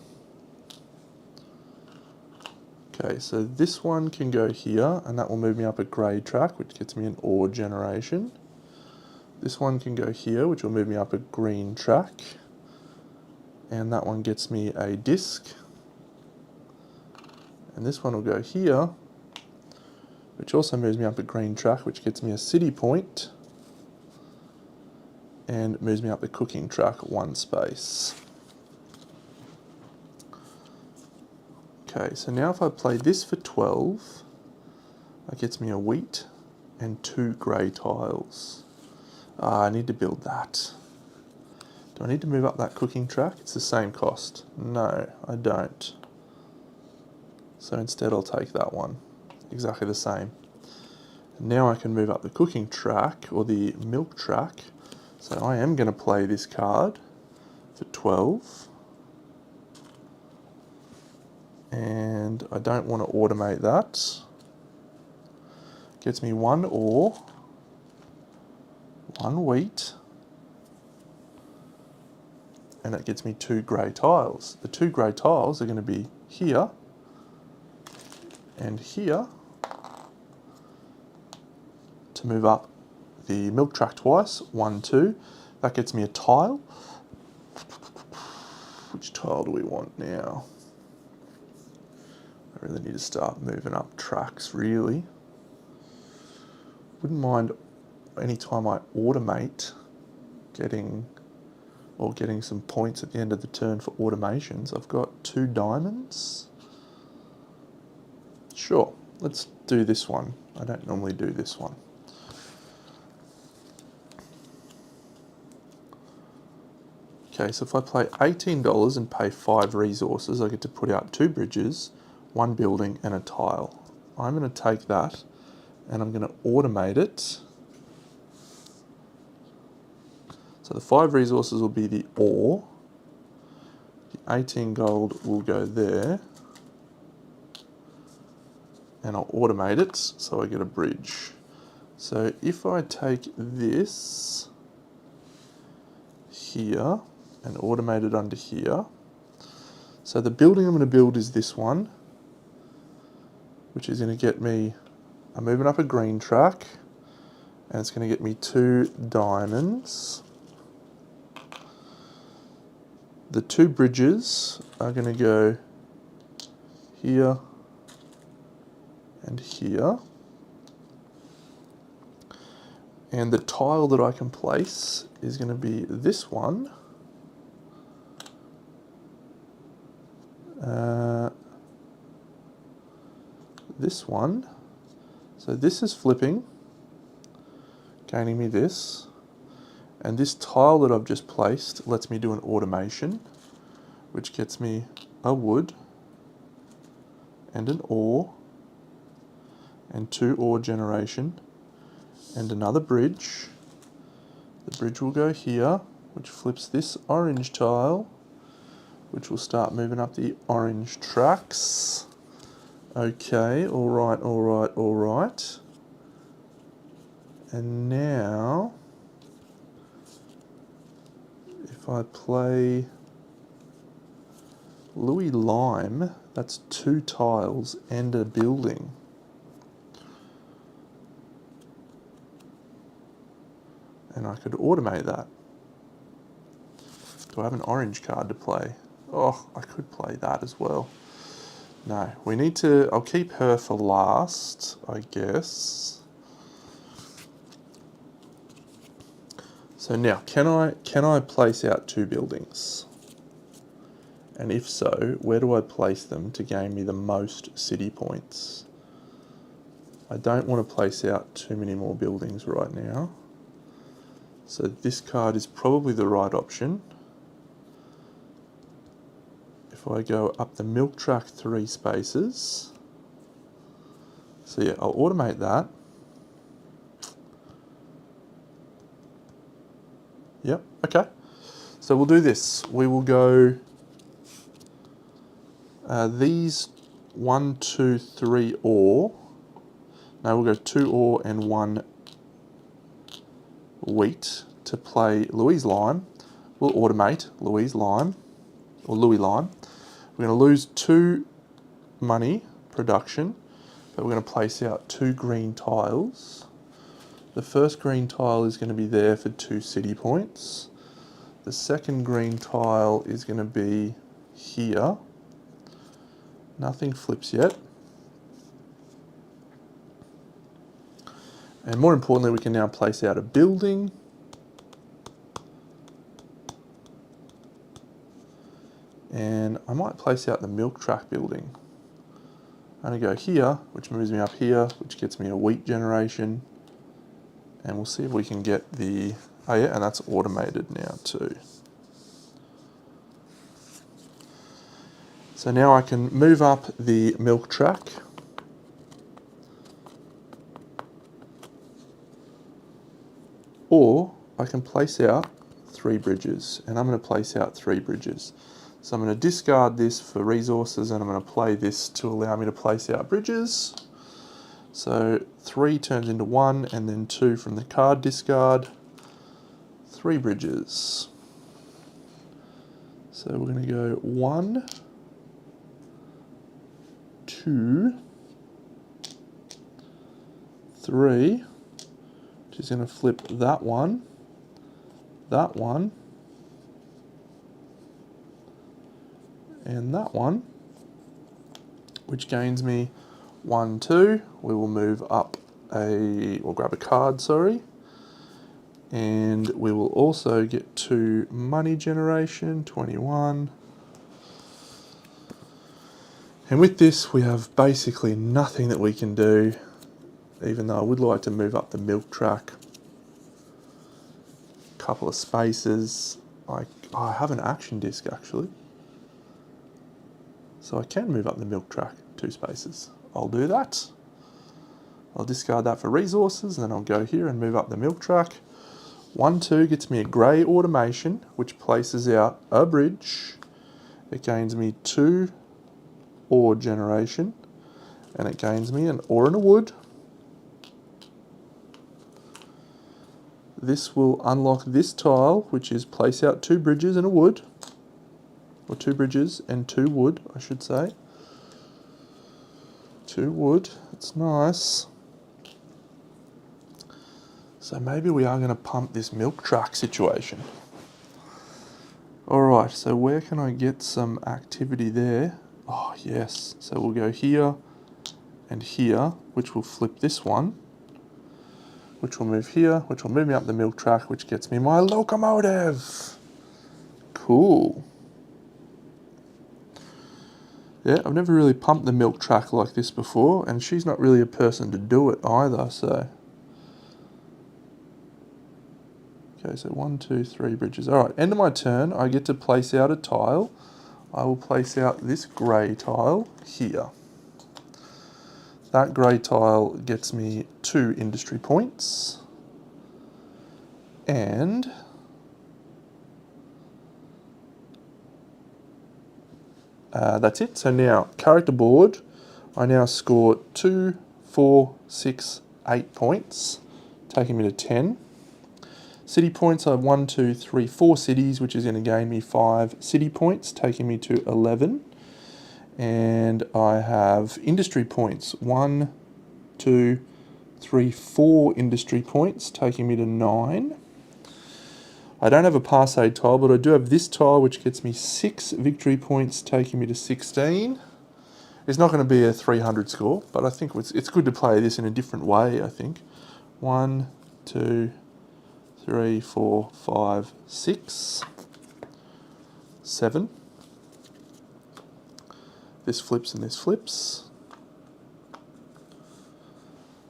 Okay, so this one can go here, and that will move me up a grey track, which gets me an ore generation. This one can go here, which will move me up a green track. And that one gets me a disc. And this one will go here, which also moves me up a green track, which gets me a city point. And moves me up the cooking track 1 space. Okay, so now if I play this for 12, that gets me a wheat and 2 grey tiles. I need to build that. Do I need to move up that cooking track? It's the same cost. No, I don't. So instead I'll take that one. Exactly the same. And now I can move up the cooking track, or the milk track. So I am going to play this card for 12. And I don't want to automate that. gets me 1 ore, 1 wheat, and that gets me 2 grey tiles. The 2 grey tiles are going to be here and here to move up the milk track twice, 1, 2. That gets me a tile. Which tile do we want now? I really need to start moving up tracks, really. Wouldn't mind anytime I automate getting some points at the end of the turn for automations. I've got 2 diamonds. Sure, let's do this one. I don't normally do this one. Okay, so if I play $18 and pay 5 resources, I get to put out 2 bridges, 1 building and a tile. I'm going to take that and I'm going to automate it. So the 5 resources will be the ore. The 18 gold will go there. And I'll automate it so I get a bridge. So if I take this here and automate it under here. So the building I'm going to build is this one, which is going to get me, I'm moving up a green track, and it's going to get me 2 diamonds. The 2 bridges are going to go here and here. And the tile that I can place is going to be this one. This one. So this is flipping, gaining me this. And this tile that I've just placed lets me do an automation, which gets me a wood and an ore and 2 ore generation and another bridge. The bridge will go here, which flips this orange tile, which will start moving up the orange tracks. Okay, all right, all right, all right. And now, if I play Louis Lime, that's 2 tiles and a building. And I could automate that. Do I have an orange card to play? Oh, I could play that as well. No, we need to, I'll keep her for last, I guess. So now, can I place out 2 buildings? And if so, where do I place them to gain me the most city points? I don't want to place out too many more buildings right now. So this card is probably the right option. If I go up the milk track 3 spaces. So yeah, I'll automate that. Yep, okay. So we'll do this. We will go these 1, 2, 3 ore. No, we'll go 2 ore and 1 wheat to play Louis Lime. We'll automate Louis Lime, or Louis Lime. We're going to lose 2 money production, but we're going to place out 2 green tiles. The first green tile is going to be there for 2 city points. The second green tile is going to be here. Nothing flips yet. And more importantly, we can now place out a building. And I might place out the milk track building. I'm going to go here, which moves me up here, which gets me a wheat generation. And we'll see if we can get the, oh yeah, and that's automated now too. So now I can move up the milk track. Or I can place out 3 bridges, and I'm going to place out 3 bridges. So I'm going to discard this for resources, and I'm going to play this to allow me to place out bridges. So 3 turns into 1, and then 2 from the card discard. 3 bridges. So we're going to go 1, 2, 3, which is going to flip that one, and that one, which gains me 1, 2. We will move up we'll grab a card, sorry. And we will also get 2 money generation, 21. And with this, we have basically nothing that we can do, even though I would like to move up the milk track. Couple of spaces. I have an action disc actually. So I can move up the milk track 2 spaces. I'll do that. I'll discard that for resources, and then I'll go here and move up the milk track. 1, 2 gets me a grey automation, which places out a bridge. It gains me 2 ore generation, and it gains me an ore and a wood. This will unlock this tile, which is place out 2 bridges and a wood. Or 2 bridges and 2 wood, I should say. 2 wood, that's nice. So maybe we are going to pump this milk track situation. Alright, so where can I get some activity there? Oh yes, so we'll go here and here, which will flip this one. Which will move here, which will move me up the milk track, which gets me my locomotive. Cool. Yeah, I've never really pumped the milk track like this before, and she's not really a person to do it either, so. Okay, so 1, 2, 3 bridges. All right, end of my turn, I get to place out a tile. I will place out this grey tile here. That grey tile gets me 2 industry points. And that's it. So now, character board, I now score 2, 4, 6, 8 points, taking me to 10. City points, I have 1, 2, 3, 4 cities, which is going to gain me 5 city points, taking me to 11. And I have industry points, 1, 2, 3, 4 industry points, taking me to 9. I don't have a pass aid tile, but I do have this tile, which gets me 6 victory points, taking me to 16. It's not going to be a 300 score, but I think it's good to play this in a different way, I think. 1, 2, 3, 4, 5, 6, 7. This flips and this flips.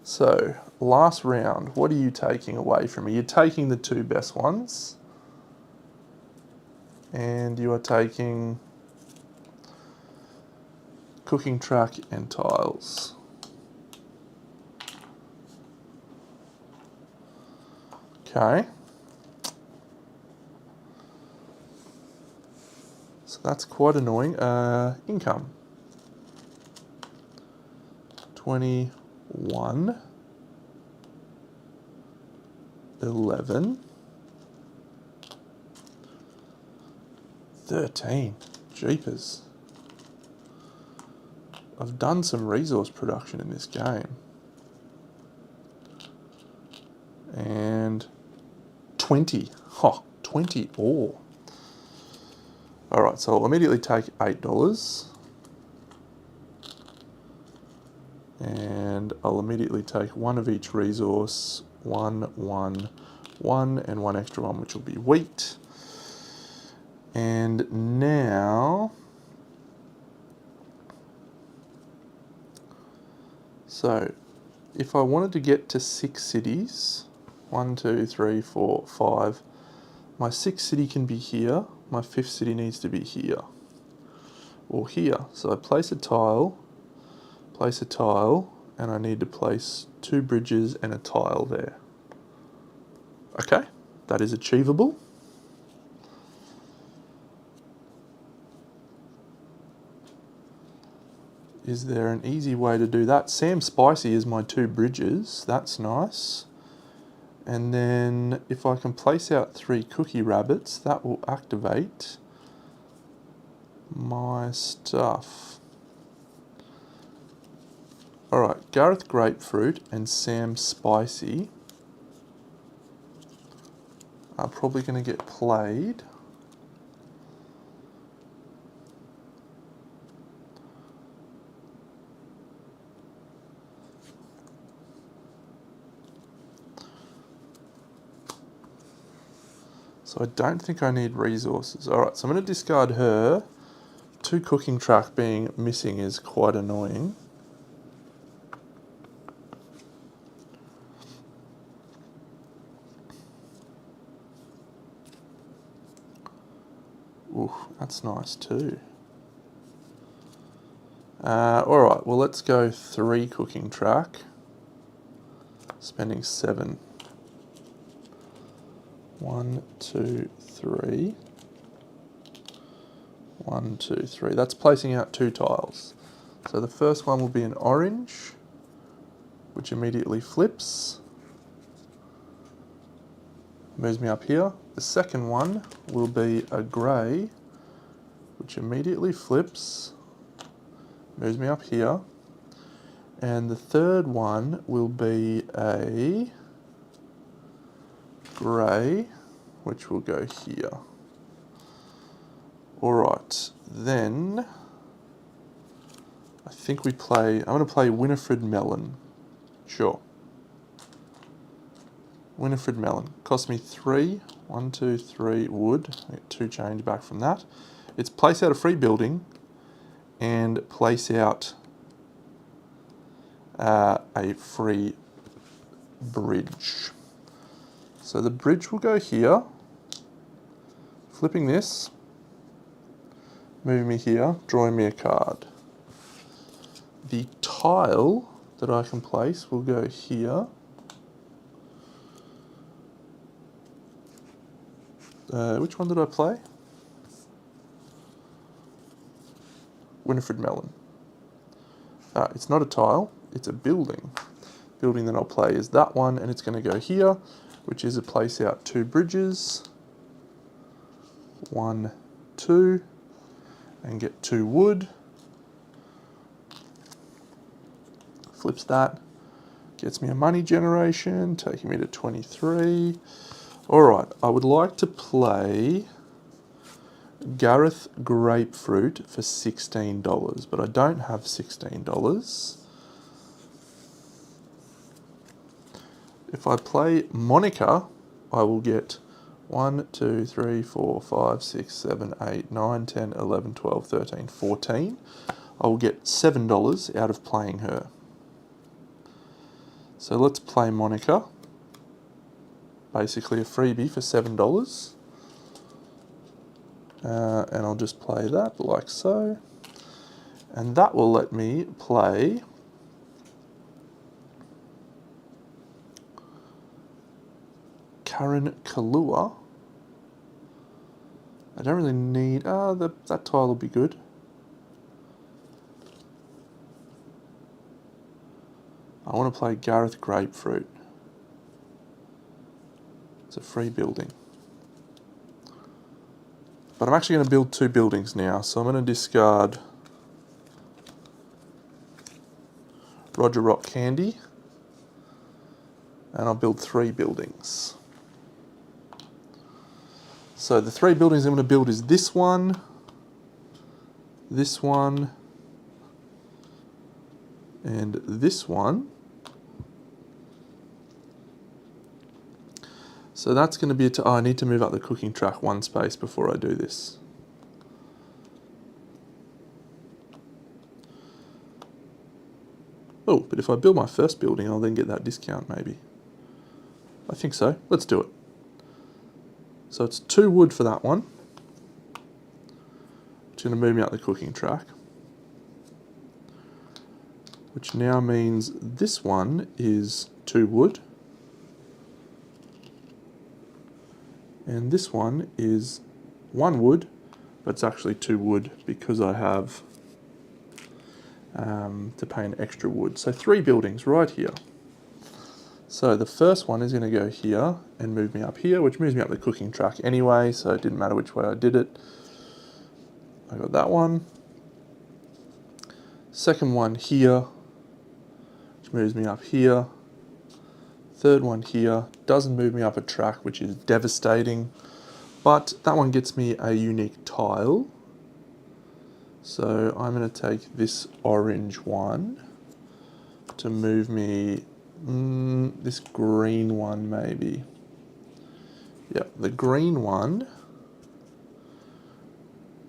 So, last round, what are you taking away from me? You're taking the 2 best ones. And you are taking cooking track and tiles. Okay. So that's quite annoying. Income. 21, 11, 13. Jeepers. I've done some resource production in this game. And 20. 20 ore. Alright, so I'll immediately take $8. And I'll immediately take 1 of each resource. 1, 1, 1, and 1 extra one, which will be wheat. And now, so if I wanted to get to 6 cities, 1, 2, 3, 4, 5, my 6th city can be here, my 5th city needs to be here, or here. So I place a tile, and I need to place 2 bridges and a tile there. Okay, that is achievable. is there an easy way to do that? Sam Spicy is my 2 bridges. That's nice. And then if I can place out 3 cookie rabbits, that will activate my stuff. Alright, Gareth Grapefruit and Sam Spicy are probably going to get played. So I don't think I need resources. Alright, so I'm going to discard her. 2 cooking track being missing is quite annoying. Ooh, that's nice too. Alright, well let's go 3 cooking track. Spending 7. 1, 2, 3. 1, 2, 3. That's placing out 2 tiles. So the first one will be an orange, which immediately flips. Moves me up here. The second one will be a grey, which immediately flips. Moves me up here. And the third one will be a grey, which will go here. Alright, then I think we play, I'm going to play Winifred Melon. Sure. Winifred Melon. Cost me 3, 1, 2, 3 wood. I get 2 change back from that. It's place out a free building and place out a free bridge. So the bridge will go here, flipping this, moving me here, drawing me a card. The tile that I can place will go here. Which one did I play? Winifred Melon. It's not a tile, it's a building. Building that I'll play is that one, and it's going to go here, which is a place out 2 bridges. 1, 2, and get 2 wood. Flips that, gets me a money generation, taking me to 23. Alright, I would like to play Gareth Grapefruit for $16, but I don't have $16. If I play Monica, I will get 1, 2, 3, 4, 5, 6, 7, 8, 9, 10, 11, 12, 13, 14. I will get $7 out of playing her. So let's play Monica. Basically a freebie for $7. And I'll just play that like so. And that will let me play Karen Kahlua. I don't really need, that tile will be good. I want to play Gareth Grapefruit. It's a free building. But I'm actually going to build 2 buildings now, so I'm going to discard Roger Rock Candy, and I'll build 3 buildings. So the 3 buildings I'm going to build is this one, and this one. So that's going to be I need to move up the cooking track 1 space before I do this. Oh, but if I build my first building, I'll then get that discount maybe. I think so. Let's do it. So it's 2 wood for that one. It's going to move me up the cooking track. Which now means this one is 2 wood. And this one is 1 wood, but it's actually 2 wood because I have to pay an extra wood. So 3 buildings right here. So the first one is going to go here and move me up here, which moves me up the cooking track anyway, so it didn't matter which way I did it. I got that one. Second one here, which moves me up here. Third one here, doesn't move me up a track, which is devastating, but that one gets me a unique tile. So I'm going to take this orange one to move me, this green one maybe. Yep, the green one,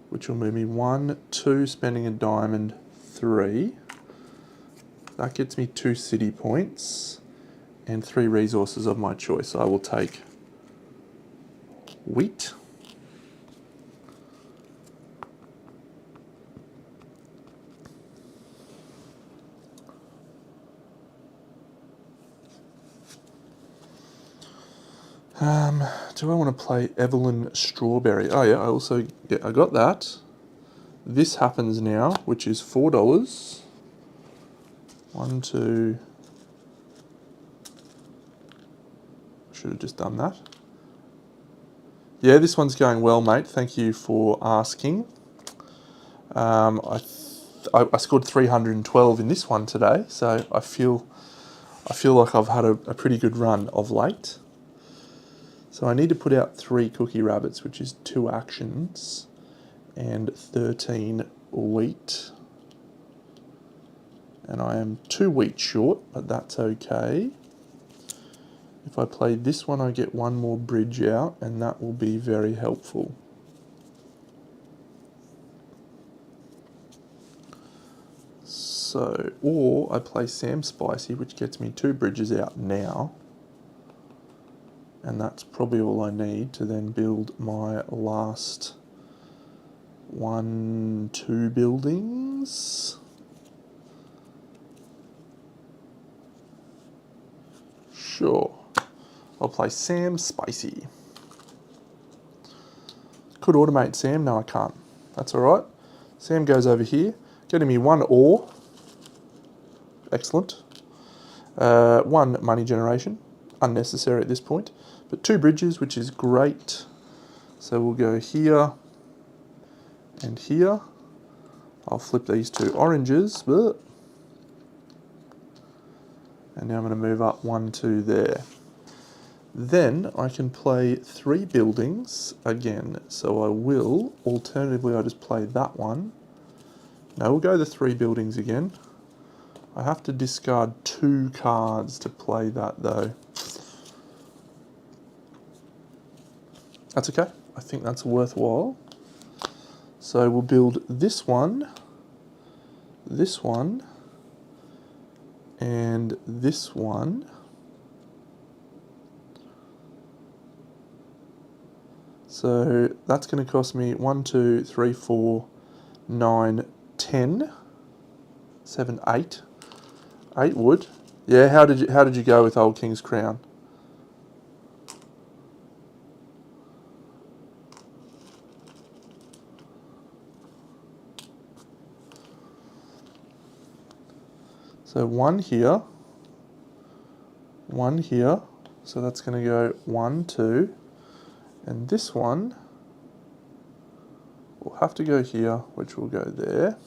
which will move me 1, 2, spending a diamond, 3. That gets me 2 city points and 3 resources of my choice. I will take wheat. Do I want to play Evelyn Strawberry? Oh yeah, I got that. This happens now, which is $4. 1, 2. Should have just done that. Yeah, this one's going well, mate. Thank you for asking. I scored 312 in this one today, so I feel like I've had a pretty good run of late. So I need to put out 3 cookie rabbits, which is 2 actions, and 13 wheat. And I am 2 wheat short, but that's okay. If I play this one, I get 1 more bridge out, and that will be very helpful. So, or I play Sam Spicy, which gets me 2 bridges out now. And that's probably all I need to then build my last 1, 2 buildings. Sure. I'll play Sam Spicy. Could automate Sam. No, I can't. That's all right. Sam goes over here, getting me 1 ore. Excellent. 1 money generation. Unnecessary at this point. But 2 bridges, which is great. So we'll go here and here. I'll flip these 2 oranges. And now I'm going to move up 1, 2 there. Then I can play 3 buildings again. So I will, alternatively, I just play that one. Now we'll go the 3 buildings again. I have to discard 2 cards to play that though. That's okay. I think that's worthwhile. So we'll build this one, and this one. So that's going to cost me 1, 2, 3, 4, 9, 10, 7, 8. 8 wood. Yeah, how did you go with Old King's Crown? So 1 here, 1 here, so that's going to go 1, 2, and this one will have to go here, which will go there.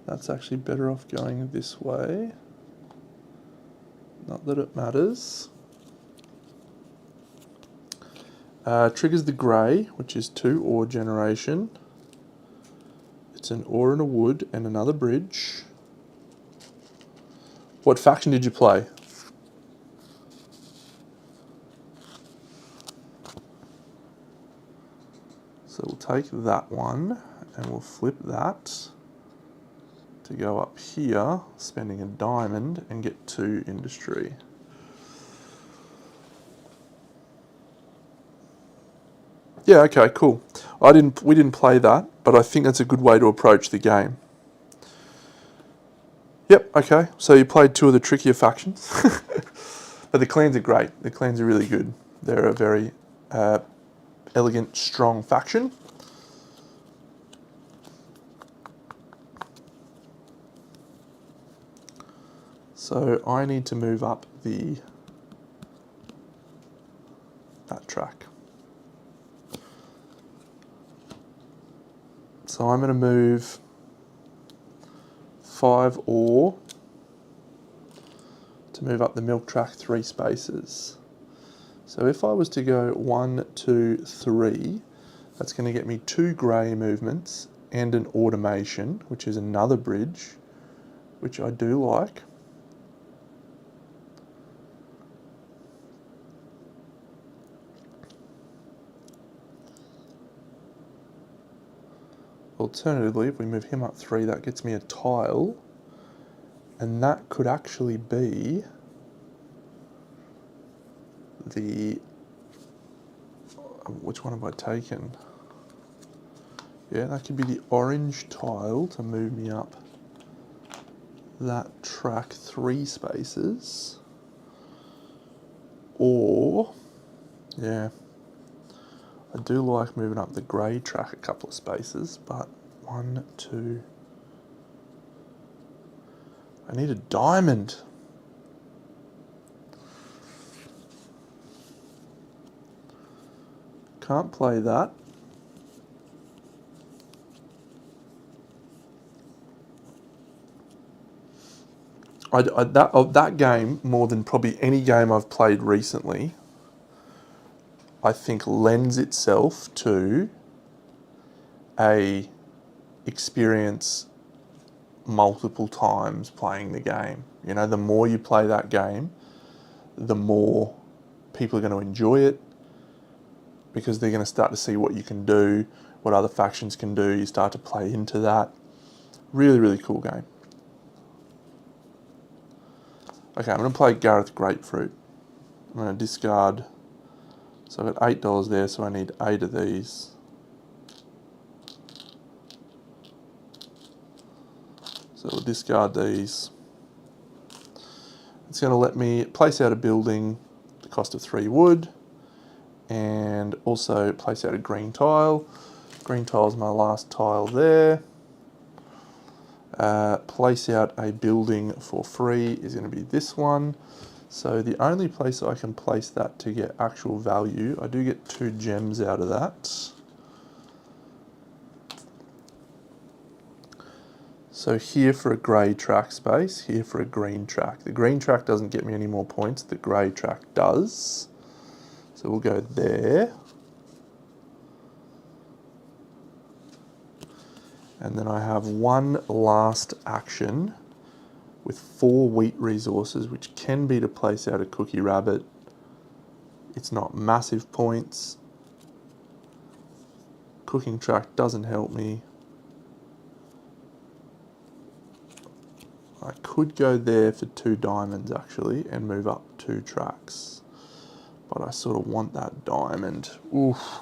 That's actually better off going this way. Not that it matters. Triggers the grey, which is 2 ore generation. It's an ore and a wood and another bridge. What faction did you play? So we'll take that one and we'll flip that to go up here, spending a diamond and get 2 industry. Yeah, okay, cool. We didn't play that, but I think that's a good way to approach the game. Yep, okay. So you played 2 of the trickier factions. But the clans are great. The clans are really good. They're a very elegant, strong faction. So I need to move up that track. So I'm going to move 5 ore to move up the milk track 3 spaces. So if I was to go 1, 2, 3, that's going to get me 2 grey movements and an automation, which is another bridge, which I do like. Alternatively, if we move him up 3, that gets me a tile, and that could actually be which one have I taken? Yeah, that could be the orange tile to move me up that track 3 spaces. Or, yeah, I do like moving up the grey track a couple of spaces, but 1, 2... I need a diamond. Can't play that. That game, more than probably any game I've played recently, I think lends itself to a experience multiple times playing the game. You know, the more you play that game, the more people are going to enjoy it, because they're going to start to see what you can do, what other factions can do. You start to play into that. Really, really cool game. Okay, I'm going to play Gareth Grapefruit. I'm going to discard. So I've got $8 there, so I need 8 of these. So we'll discard these. It's going to let me place out a building, the cost of 3 wood, and also place out a green tile. Green tile is my last tile there. Place out a building for free is going to be this one. So the only place I can place that to get actual value, I do get 2 gems out of that. So here for a grey track space, here for a green track. The green track doesn't get me any more points, the grey track does. So we'll go there. And then I have one last action with 4 wheat resources, which can be to place out a cookie rabbit. It's not massive points. Cooking track doesn't help me. I could go there for 2 diamonds actually and move up 2 tracks. But I sort of want that diamond. Oof.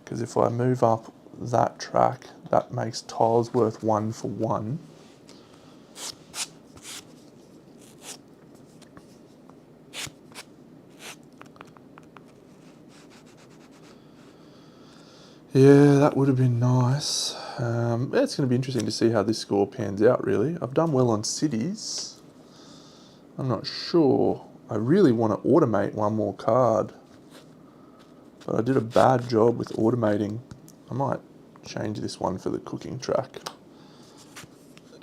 Because if I move up that track, that makes tiles worth 1 for 1. Yeah, that would have been nice. It's going to be interesting to see how this score pans out, really. I've done well on cities. I'm not sure. I really want to automate one more card. But I did a bad job with automating. I might change this one for the cooking track.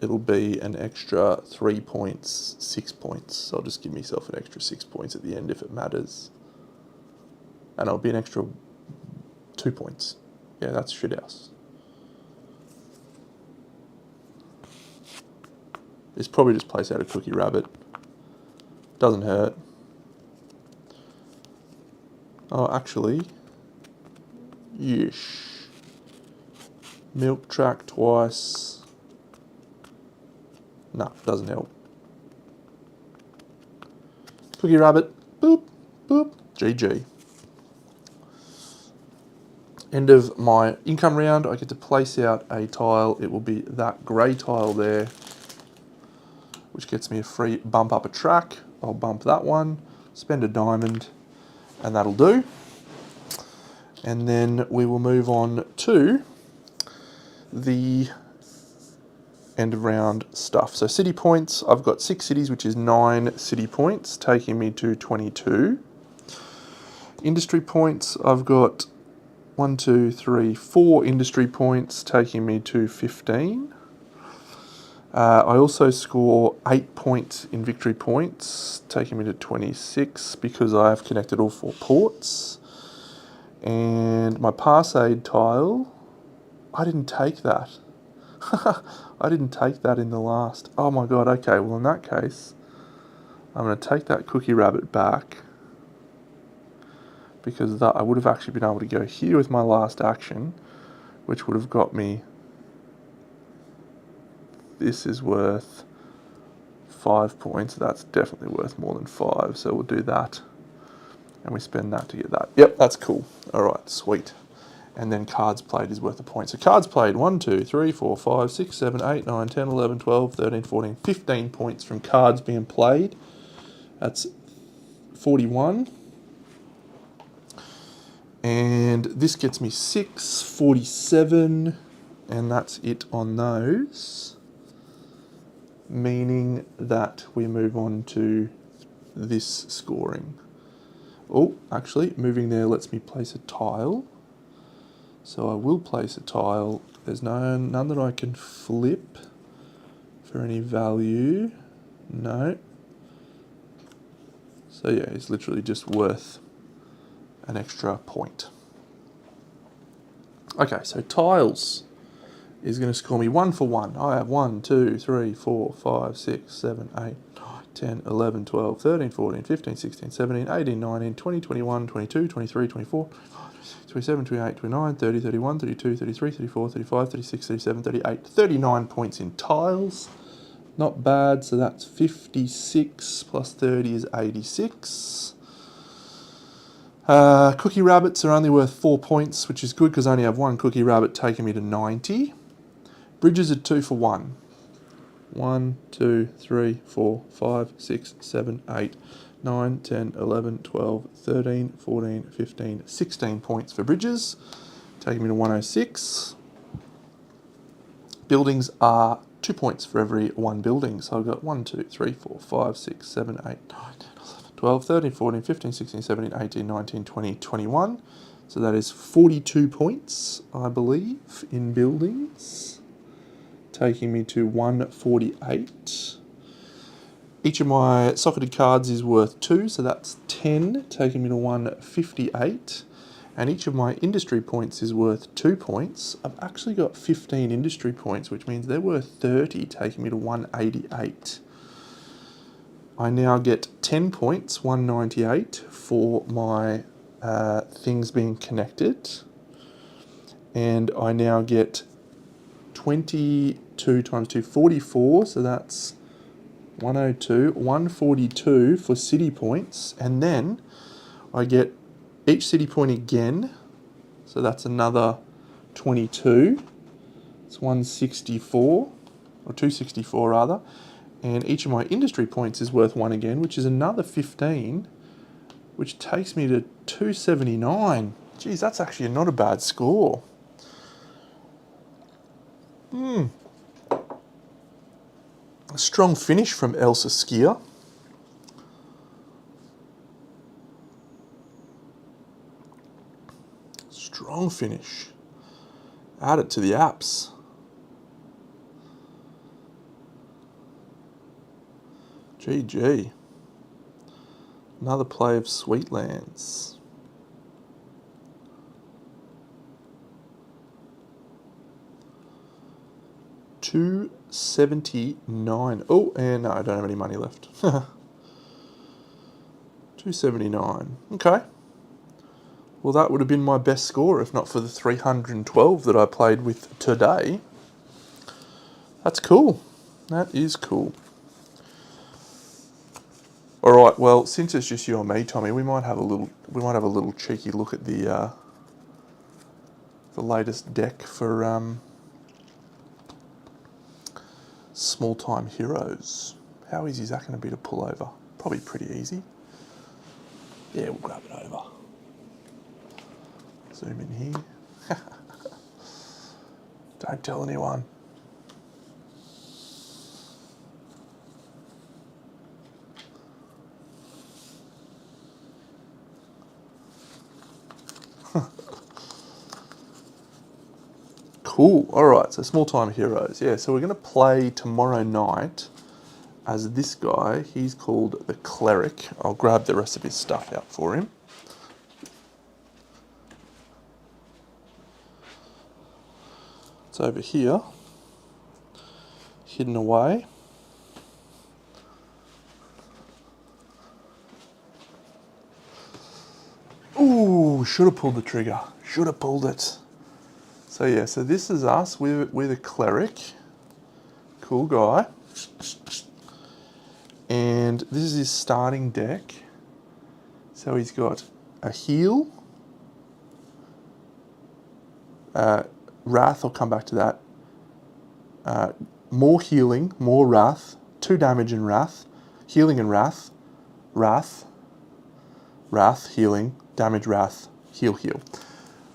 It'll be an extra 3 points, 6 points. So I'll just give myself an extra 6 points at the end if it matters. And it'll be an extra 2 points. Yeah, that's shithouse. It's probably just place out a cookie rabbit. Doesn't hurt. Oh, actually, yeesh. Milk track twice. Nah, doesn't help. Cookie rabbit. Boop, boop. GG. End of my income round. I get to place out a tile. It will be that grey tile there, which gets me a free bump up a track. I'll bump that one, spend a diamond, and that'll do. And then we will move on to the end of round stuff. So city points, I've got 6 cities, which is 9 city points, taking me to 22. Industry points, I've got 1, 2, 3, 4 industry points, taking me to 15. I also score 8 points in victory points, taking me to 26 because I have connected all 4 ports. And my pass aid tile, I didn't take that. I didn't take that in the last. Oh my god, okay, well in that case, I'm going to take that cookie rabbit back because I would have actually been able to go here with my last action, which would have got me, this is worth 5 points, that's definitely worth more than 5, so we'll do that. And we spend that to get that. Yep, that's cool. Alright, sweet. And then cards played is worth a point. So cards played 1, 2, 3, 4, 5, 6, 7, 8, 9, 10, 11, 12, 13, 14, 15 points from cards being played. That's 41. And this gets me 6, 47, and that's it on those. Meaning that we move on to this scoring. Oh, actually, moving there lets me place a tile. So I will place a tile. There's none that I can flip for any value. No. So yeah, it's literally just worth an extra point. Okay, so tiles is going to score me 1 for 1. I have 1, 2, 3, 4, 5, 6, 7, 8, 9, 10, 11, 12, 13, 14, 15, 16, 17, 18, 19, 20, 21, 22, 23, 24, 27, 28, 29, 30, 31, 32, 33, 34, 35, 36, 37, 38, 39 points in tiles. Not bad, so that's 56 plus 30 is 86. Cookie rabbits are only worth 4 points, which is good because I only have 1 cookie rabbit taking me to 90. Bridges are 2 for 1. 1, 2, 3, 4, 5, 6, 7, 8, 9, 10, 11, 12, 13, 14, 15, 16 points for bridges, taking me to 106. Buildings are 2 points for every 1 building. So I've got 1, 2, 3, 4, 5, 6, 7, 8, 9, 10, 11, 12, 13, 14, 15, 16, 17, 18, 19, 20, 21. So that is 42 points, I believe, in buildings, taking me to 148. Each of my socketed cards is worth 2, so that's 10, taking me to 158. And each of my industry points is worth 2 points. I've actually got 15 industry points, which means they're worth 30, taking me to 188. I now get 10 points, 198, for my things being connected. And I now get 22 times 2, 44, so that's 102, 142 for city points, and then I get each city point again, so that's another 22, it's 164, or 264 rather, and each of my industry points is worth 1 again, which is another 15, which takes me to 279. Geez, that's actually not a bad score. A strong finish from Elsa Skier. Strong finish. Add it to the apps. GG. Another play of Sweetlands. $279. Oh, and no, I don't have any money left. $279. Okay. Well, that would have been my best score if not for the 312 that I played with today. That's cool. That is cool. All right. Well, since it's just you and me, Tommy, we might have a little cheeky look at the latest deck for Small Time Heroes. How easy is that going to be to pull over? Probably pretty easy. Yeah, we'll grab it over. Zoom in here. Don't tell anyone. Cool. All right, so small time heroes. Yeah, so we're going to play tomorrow night as this guy. He's called the Cleric. I'll grab the rest of his stuff out for him. It's over here, hidden away. Ooh, should have pulled the trigger. Should have pulled it. So yeah, so this is us. We're the Cleric. Cool guy. And this is his starting deck. So he's got a heal. Wrath, I'll come back to that. More healing, more wrath. 2 damage in wrath. Healing and wrath. Wrath, healing, damage, wrath, heal, heal.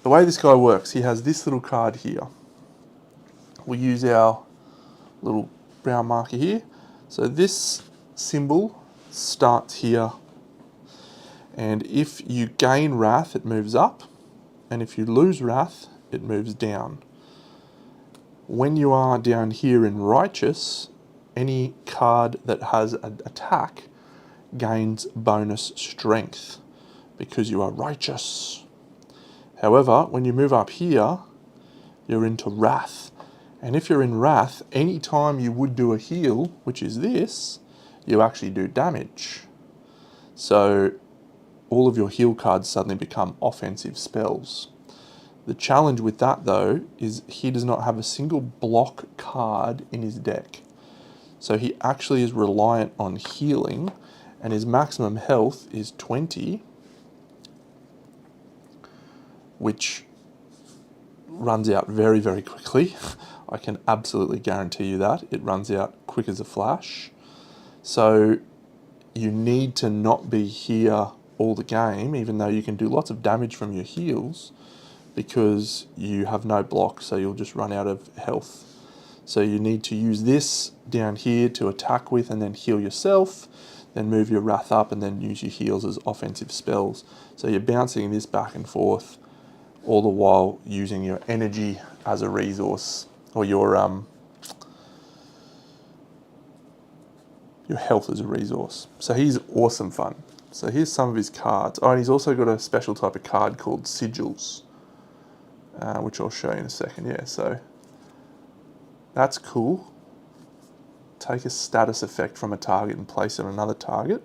The way this guy works, he has this little card here. We'll use our little brown marker here. So this symbol starts here. And if you gain wrath, it moves up. And if you lose wrath, it moves down. When you are down here in righteous, any card that has an attack gains bonus strength because you are righteous. However, when you move up here, you're into wrath. And if you're in wrath, any time you would do a heal, which is this, you actually do damage. So all of your heal cards suddenly become offensive spells. The challenge with that though is he does not have a single block card in his deck. So he actually is reliant on healing, and his maximum health is 20, which runs out very, very quickly. I can absolutely guarantee you that. It runs out quick as a flash. So you need to not be here all the game, even though you can do lots of damage from your heals, because you have no block, so you'll just run out of health. So you need to use this down here to attack with and then heal yourself, then move your wrath up and then use your heals as offensive spells. So you're bouncing this back and forth, all the while using your energy as a resource, or your health as a resource. So he's awesome fun. So here's some of his cards. Oh, and he's also got a special type of card called sigils, which I'll show you in a second. Yeah, so that's cool. Take a status effect from a target and place it on another target.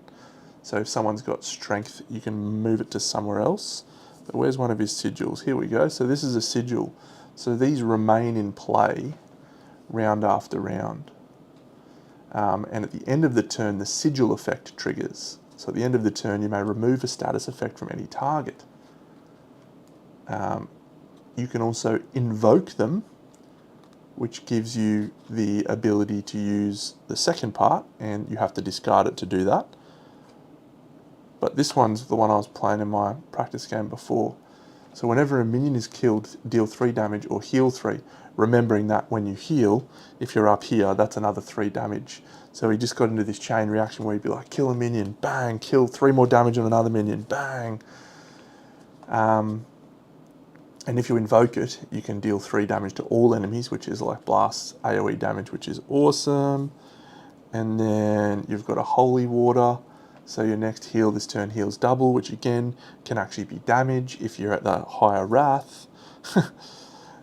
So if someone's got strength, you can move it to somewhere else. But where's one of his sigils? Here we go. So this is a sigil. So these remain in play round after round. And at the end of the turn, the sigil effect triggers. So at the end of the turn, you may remove a status effect from any target. You can also invoke them, which gives you the ability to use the second part, and you have to discard it to do that. But this one's the one I was playing in my practice game before. So whenever a minion is killed, deal 3 damage or heal 3. Remembering that when you heal, if you're up here, that's another 3 damage. So he just got into this chain reaction where he'd be like, kill a minion, bang, kill 3 more damage on another minion, bang. And if you invoke it, you can deal 3 damage to all enemies, which is like blast AoE damage, which is awesome. And then you've got a holy water. So your next heal this turn heals double, which again can actually be damage if you're at the higher wrath.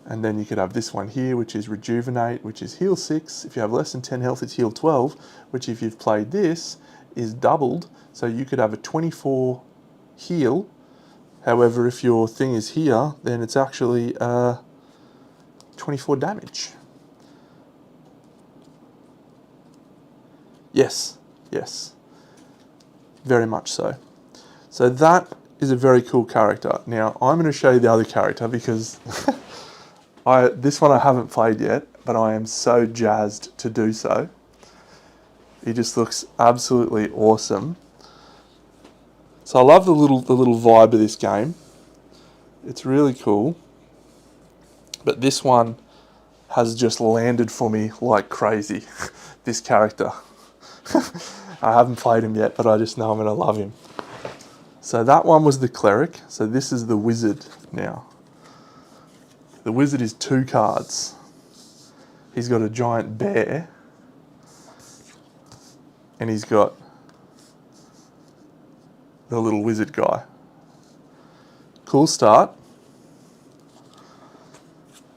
And then you could have this one here, which is rejuvenate, which is heal 6. If you have less than 10 health, it's heal 12, which if you've played this is doubled. So you could have a 24 heal. However, if your thing is here, then it's actually 24 damage. Yes, yes. Very much so. So that is a very cool character. Now, I'm going to show you the other character because this one I haven't played yet, but I am so jazzed to do so. He just looks absolutely awesome. So I love the little vibe of this game. It's really cool. But this one has just landed for me like crazy. This character. I haven't played him yet, but I just know I'm going to love him. So that one was the cleric. So this is the wizard now. The wizard is 2 cards. He's got a giant bear. And he's got the little wizard guy. Cool start.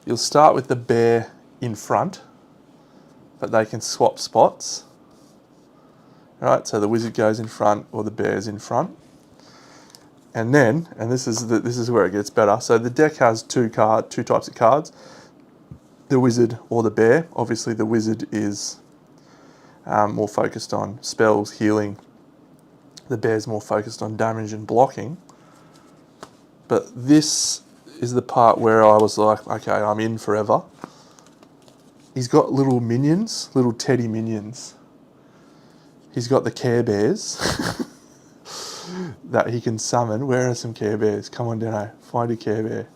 You'll start with the bear in front, but they can swap spots. Right, so the wizard goes in front or the bear's in front. And then, and this is where it gets better. So the deck has two types of cards. The wizard or the bear. Obviously the wizard is more focused on spells, healing. The bear's more focused on damage and blocking. But this is the part where I was like, okay, I'm in forever. He's got little minions, little teddy minions. He's got the Care Bears that he can summon. Where are some Care Bears? Come on, Deno, find a Care Bear.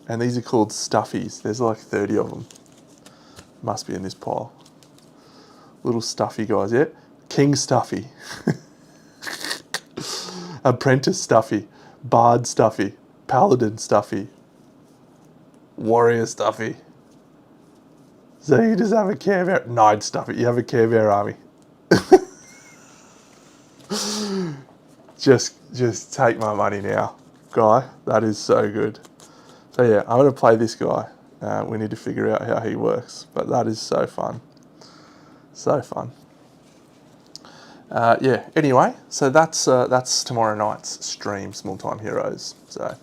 And these are called Stuffies. There's like 30 of them. Must be in this pile. Little stuffy guys, yeah? King Stuffy. Apprentice Stuffy. Bard Stuffy. Paladin Stuffy. Warrior Stuffy. So you just have a Care Bear. Knight Stuffy. You have a Care Bear army. Just take my money now, guy. That is so good. So yeah, I'm going to play this guy. We need to figure out how he works. But that is so fun. So fun. Yeah, anyway, so that's tomorrow night's stream, Small Time Heroes. So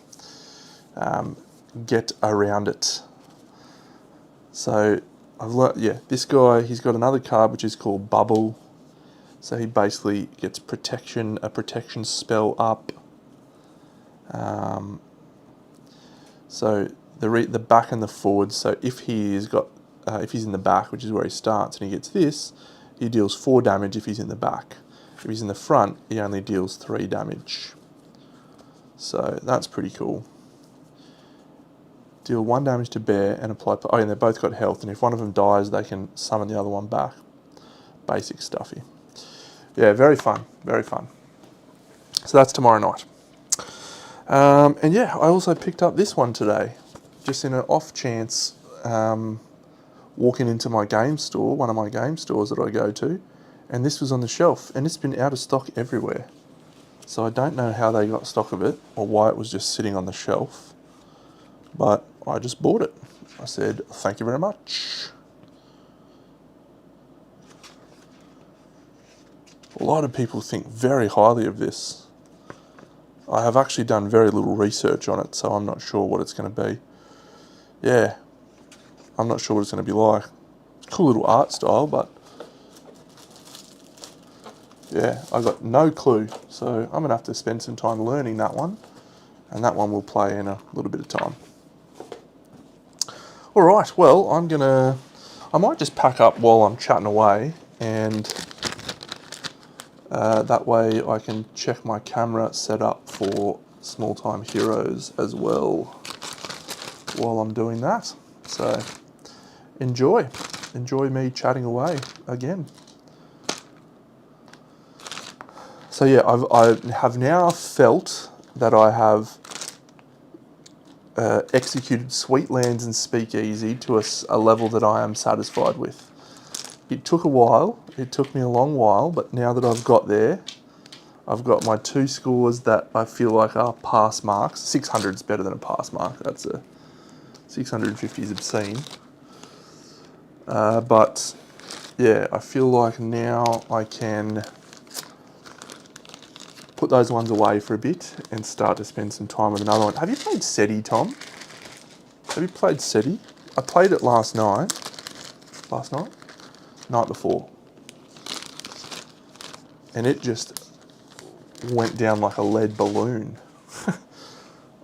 get around it. So I've learnt, yeah, this guy, he's got another card which is called Bubble. So he basically gets a protection spell up. So the back and the forward. So if he's in the back, which is where he starts, and he gets this, he deals 4 damage if he's in the back. If he's in the front, he only deals 3 damage. So that's pretty cool. Deal 1 damage to bear and apply. Oh, and they've both got health, and if one of them dies, they can summon the other one back. Basic stuffy. Yeah, very fun, very fun. So that's tomorrow night. And yeah, I also picked up this one today, just in an off chance, walking into my game store, one of my game stores that I go to, and this was on the shelf, and it's been out of stock everywhere. So I don't know how they got stock of it, or why it was just sitting on the shelf, but I just bought it. I said, thank you very much. A lot of people think very highly of this. I have actually done very little research on it, so I'm not sure what it's going to be. Yeah, I'm not sure what it's going to be like. Cool little art style, but yeah, I got no clue. So I'm going to have to spend some time learning that one, and that one will play in a little bit of time. All right, well, I might just pack up while I'm chatting away, and that way I can check my camera setup for Small Time Heroes as well while I'm doing that. So enjoy me chatting away again. So yeah, I have now felt that I have executed Sweetlands and Speakeasy to a level that I am satisfied with. It took a while, it took me a long while, but now that I've got there, I've got my 2 scores that I feel like are pass marks. 600 is better than a pass mark, 650 is obscene. But yeah, I feel like now I can put those ones away for a bit and start to spend some time with another one. Have you played SETI, Tom? Have you played SETI? I played it last night. Night before. And it just went down like a lead balloon.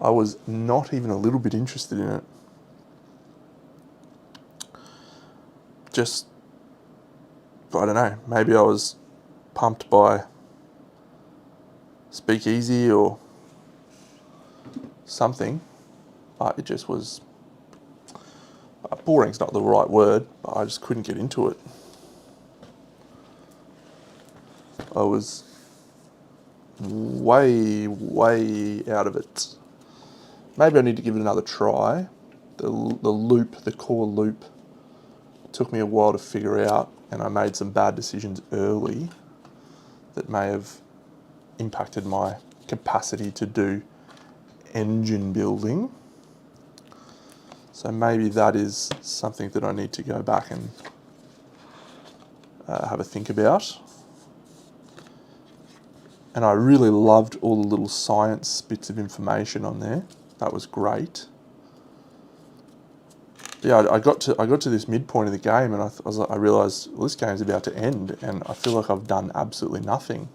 I was not even a little bit interested in it. Just, I don't know, maybe I was pumped by Speakeasy or something, but it just was, boring's not the right word, but I just couldn't get into it. I was way out of it. maybe I need to give it another try. The loop, the core loop, took me a while to figure out, and I made some bad decisions early that may have impacted my capacity to do engine building. So maybe that is something that I need to go back and have a think about. And I really loved all the little science bits of information on there. That was great. Yeah, I got to this midpoint of the game, and I realised, well, this game's about to end, and I feel like I've done absolutely nothing.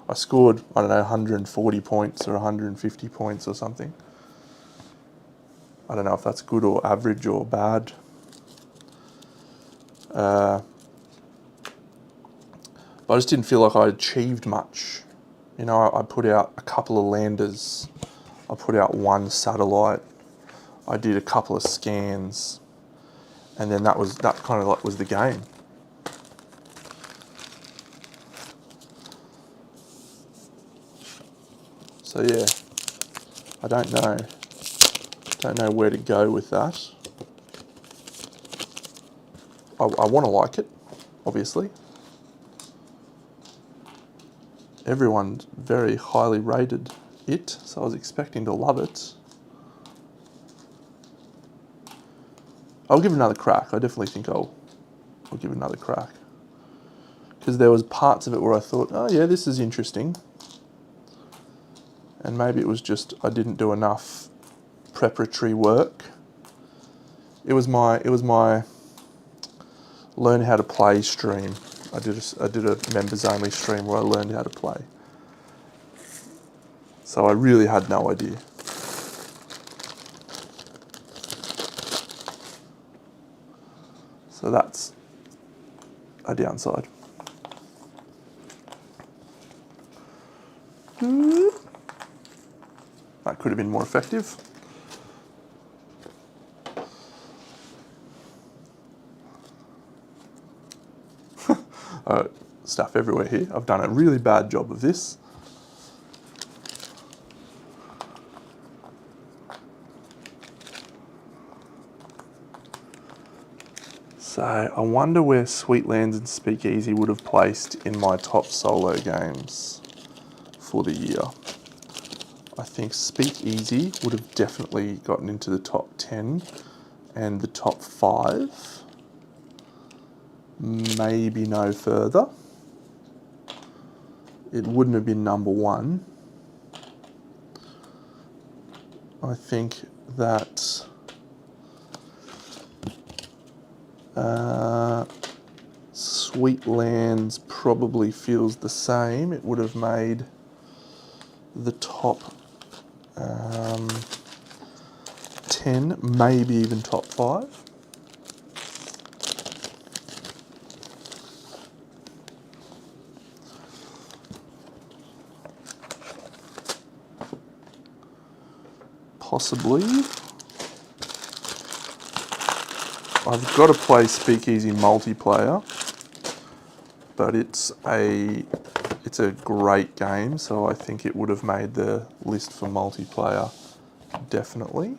I scored, I don't know, 140 points or 150 points or something. I don't know if that's good or average or bad. But I just didn't feel like I achieved much. You know, I put out a couple of landers. I put out one satellite. I did a couple of scans. And then that kind of like was the game. So yeah, I don't know where to go with that. I want to like it, obviously. Everyone very highly rated it, so I was expecting to love it. I'll give it another crack. I definitely think I'll give it another crack. Because there was parts of it where I thought, oh yeah, this is interesting. And maybe it was just I didn't do enough preparatory work. It was my learn how to play stream. I did a members only stream where I learned how to play. So I really had no idea. So that's a downside. That could have been more effective. Stuff everywhere here. I've done a really bad job of this. So I wonder where Sweetlands and Speakeasy would have placed in my top solo games for the year. I think Speakeasy would have definitely gotten into the top 10 and the top 5. Maybe no further. It wouldn't have been number 1. I think that Sweetlands probably feels the same. It would have made the top 10, maybe even top 5. Possibly. I've got to play Speakeasy multiplayer, but it's a great game, so I think it would have made the list for multiplayer, definitely.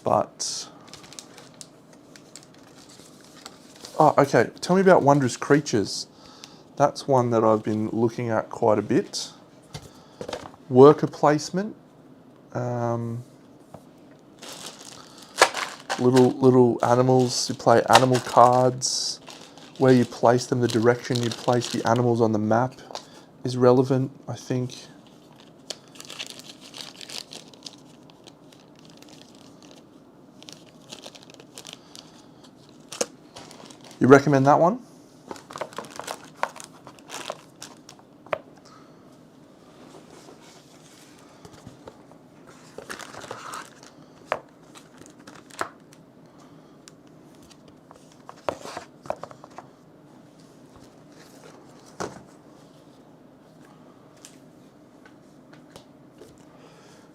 But oh, okay. Tell me about Wondrous Creatures. That's one that I've been looking at quite a bit. Worker placement. Little animals. You play animal cards. Where you place them, the direction you place the animals on the map is relevant, I think. You recommend that one?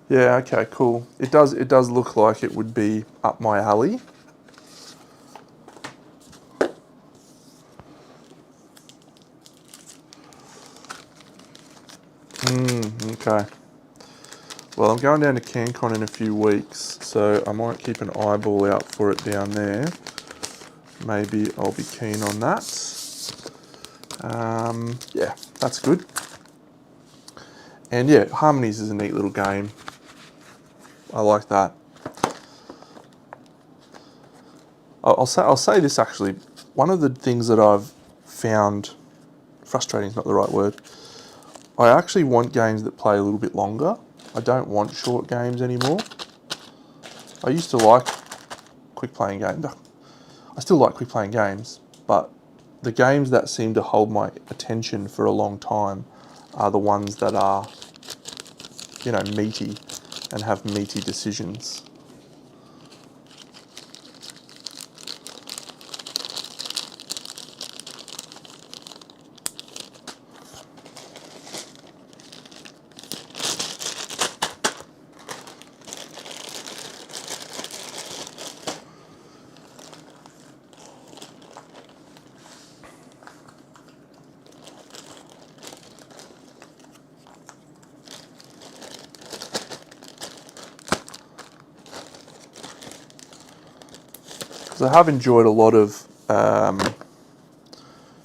Yeah, okay, cool. It does look like it would be up my alley. Okay. Well, I'm going down to CanCon in a few weeks, so I might keep an eyeball out for it down there. Maybe I'll be keen on that. Yeah, that's good. And yeah, Harmonies is a neat little game. I like that. I'll say this actually. One of the things that I've found frustrating is not the right word. I actually want games that play a little bit longer. I don't want short games anymore. I used to like quick playing games. I still like quick playing games, but the games that seem to hold my attention for a long time are the ones that are, you know, meaty and have meaty decisions. So I have enjoyed a lot of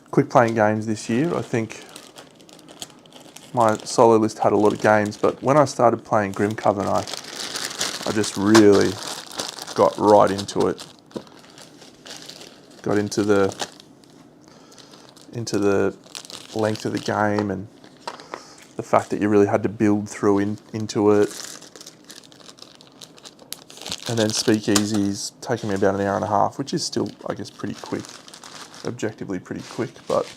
quick playing games this year. I think my solo list had a lot of games, but when I started playing Grim Coven, I just really got right into it. Got into the length of the game and the fact that you really had to build through into it. And then Speakeasy's taking me about an hour and a half, which is still, I guess, pretty quick. Objectively pretty quick, but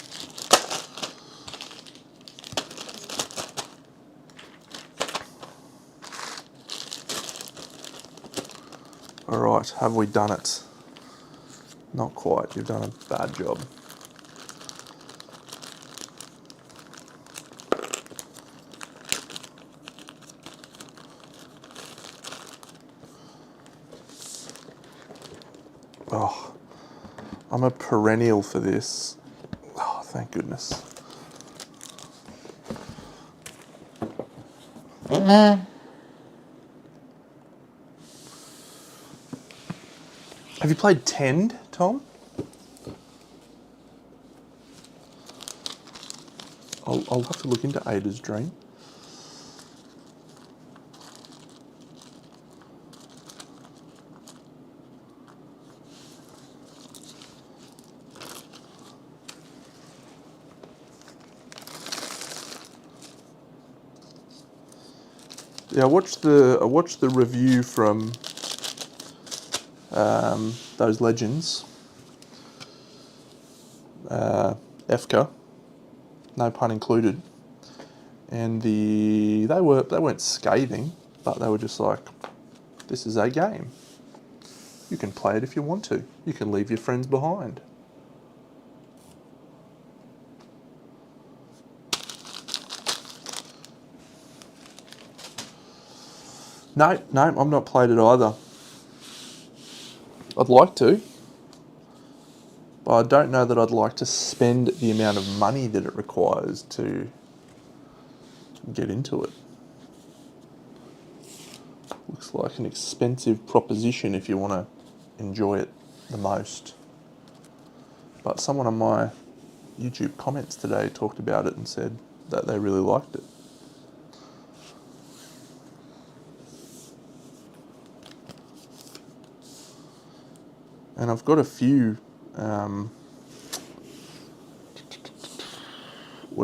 all right, have we done it? Not quite, you've done a bad job. Oh, I'm a perennial for this. Oh, thank goodness. Have you played Tend, Tom? I'll have to look into Ada's Dream. Yeah, I watched the review from those legends, FK, no pun included, and they weren't scathing, but they were just like, this is a game. You can play it if you want to. You can leave your friends behind. No, I've not played it either. I'd like to, but I don't know that I'd like to spend the amount of money that it requires to get into it. Looks like an expensive proposition if you want to enjoy it the most. But someone on my YouTube comments today talked about it and said that they really liked it. And I've got a few, what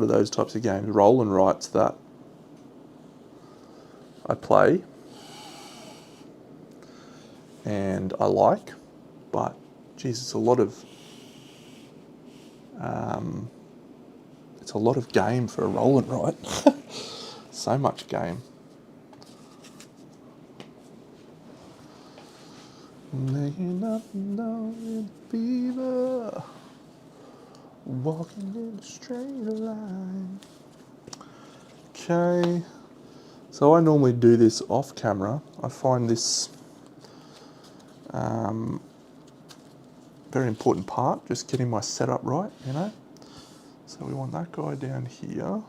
are those types of games? Roll and writes that I play and I like, but geez, it's a lot of game for a roll and write. So much game. Making up and down in fever, walking in a straight line. Okay, so I normally do this off camera. I find this very important part, just getting my setup right, you know. So we want that guy down here.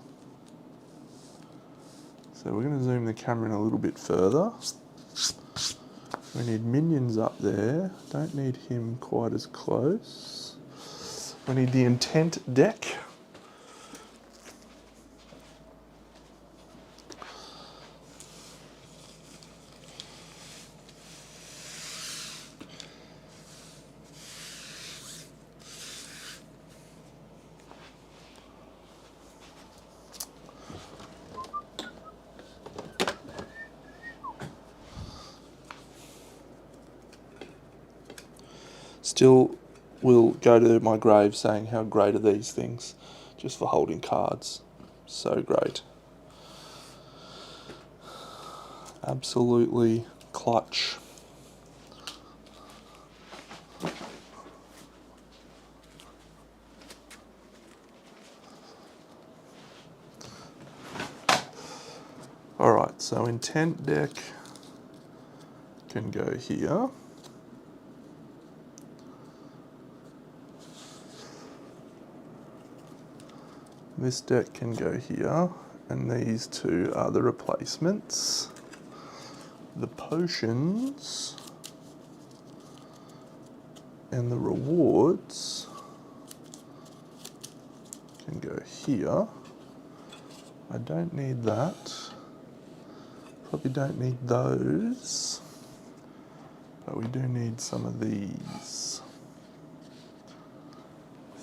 So So we're going to zoom the camera in a little bit further. We need minions up there. Don't need him quite as close. We need the intent deck. Still will go to my grave saying how great are these things just for holding cards. So great. Absolutely clutch. Alright, so intent deck can go here. This deck can go here, and these two are the replacements. The potions and the rewards can go here. I don't need that. Probably don't need those, but we do need some of these.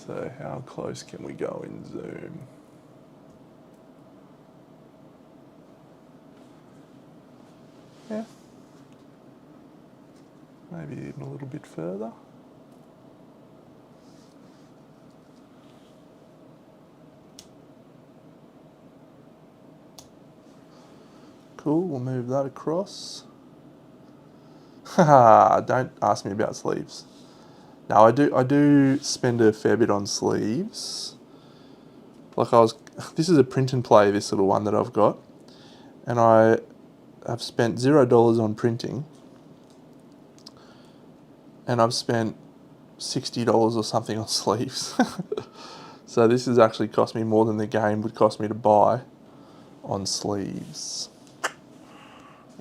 So how close can we go in zoom? Yeah. Maybe even a little bit further. Cool, we'll move that across. Haha, don't ask me about sleeves. Now I do spend a fair bit on sleeves. Like this is a print and play, this little one that I've got. And I have spent $0 on printing. And I've spent $60 or something on sleeves. So this has actually cost me more than the game would cost me to buy on sleeves.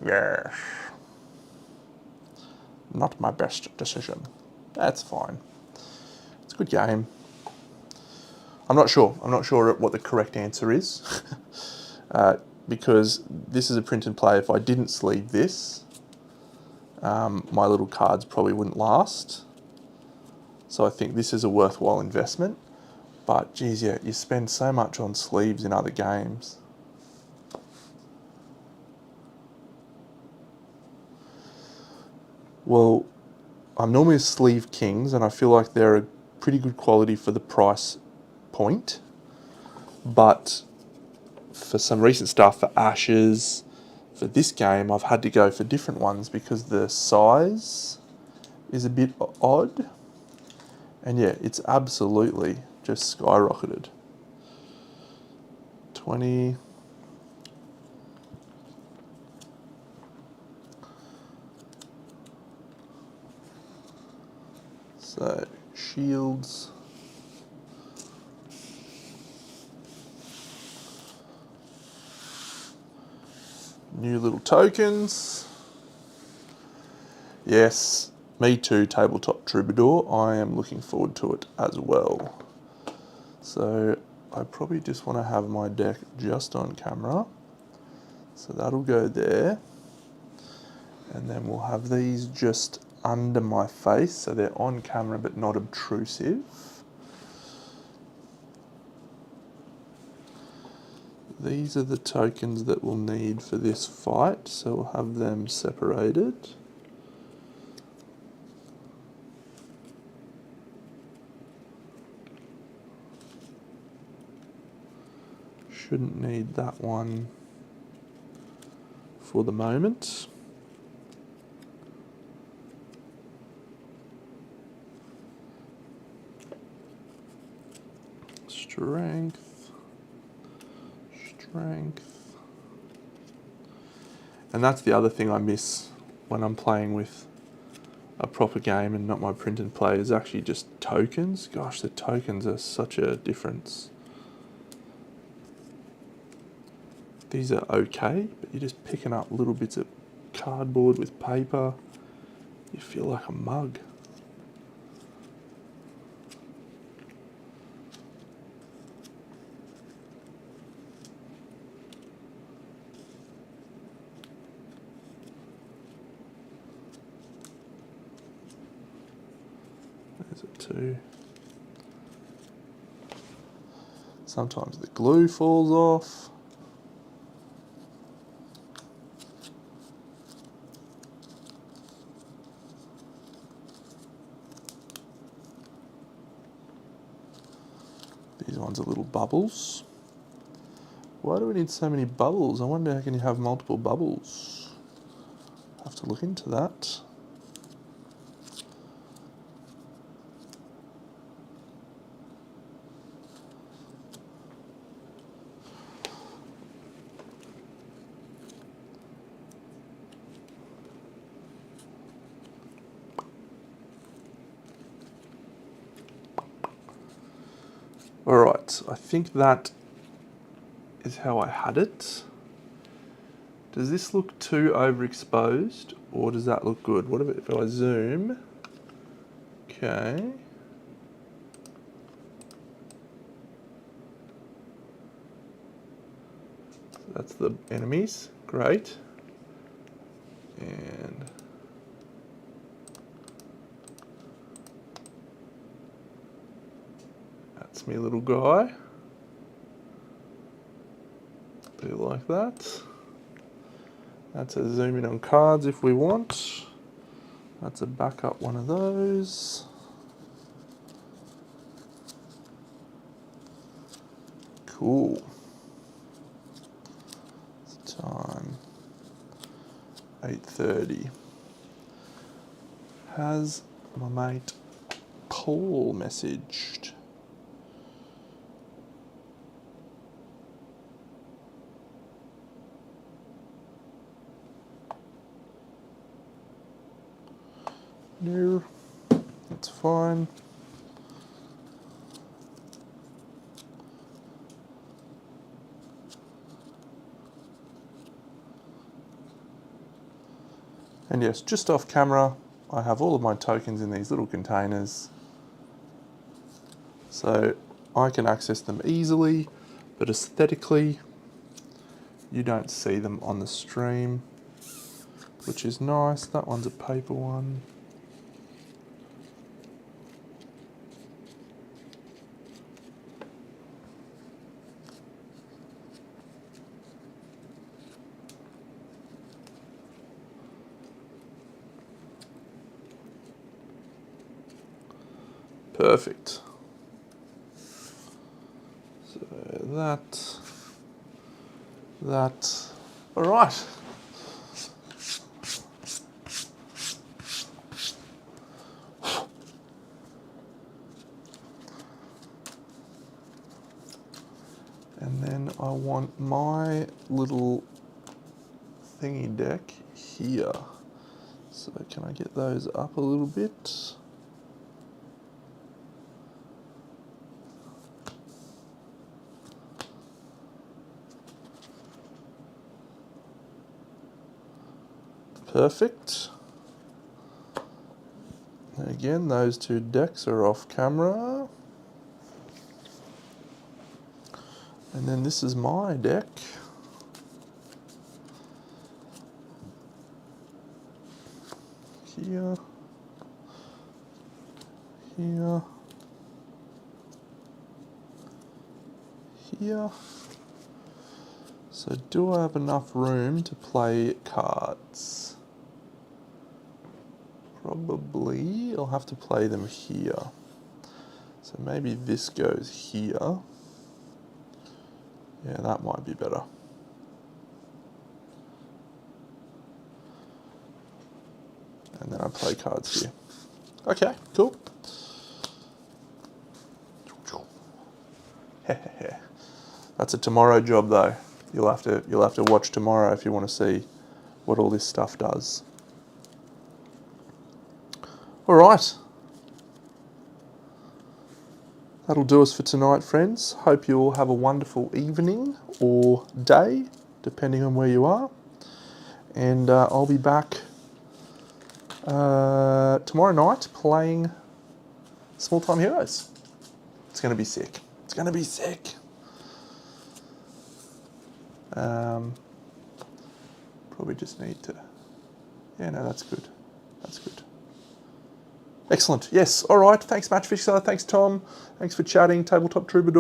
Yeah. Not my best decision. That's fine. It's a good game. I'm not sure what the correct answer is. Because this is a print and play. If I didn't sleeve this, my little cards probably wouldn't last. So I think this is a worthwhile investment. But geez, yeah, you spend so much on sleeves in other games. Well, I'm normally a sleeve kings, and I feel like they're a pretty good quality for the price point. But for some recent stuff, for Ashes, for this game, I've had to go for different ones because the size is a bit odd. And yeah, it's absolutely just skyrocketed. 20. So, shields. New little tokens. Yes, me too, Tabletop Troubadour. I am looking forward to it as well. So, I probably just want to have my deck just on camera. So that'll go there. And then we'll have these just under my face, so they're on camera but not obtrusive. These are the tokens that we'll need for this fight, so we'll have them separated. Shouldn't need that one for the moment. Strength. And that's the other thing I miss when I'm playing with a proper game and not my print and play, is actually just tokens. Gosh, the tokens are such a difference. These are okay, but you're just picking up little bits of cardboard with paper. You feel like a mug. There's a 2. Sometimes the glue falls off. These ones are little bubbles. Why do we need so many bubbles? I wonder how can you have multiple bubbles? Have to look into that. Alright, I think that is how I had it. Does this look too overexposed, or does that look good? What if I zoom? Okay. So that's the enemies, great. And that's me little guy. Do like that. That's a zoom in on cards if we want. That's a backup one of those. Cool. It's time 8:30. Has my mate Paul messaged? No, that's fine. And yes, just off camera, I have all of my tokens in these little containers. So I can access them easily, but aesthetically, you don't see them on the stream, which is nice. That one's a paper one. Perfect. So that, all right. And then I want my little thingy deck here. So can I get those up a little bit? Perfect. And again, those 2 decks are off camera. And then this is my deck. Here. Here. Here. So do I have enough room to play cards? Probably. I'll have to play them here. So maybe this goes here. Yeah, that might be better. And then I play cards here. Okay, cool. That's a tomorrow job though. You'll have to watch tomorrow if you want to see what all this stuff does. All right. That'll do us for tonight, friends. Hope you all have a wonderful evening or day. depending on where you are. And I'll be back tomorrow night playing Small Time Heroes. It's going to be sick. It's going to be sick. Probably just need to... Yeah, no, that's good. That's good. Excellent. Yes. All right. Thanks, Matchfixer. Thanks, Tom. Thanks for chatting. Tabletop Troubadour.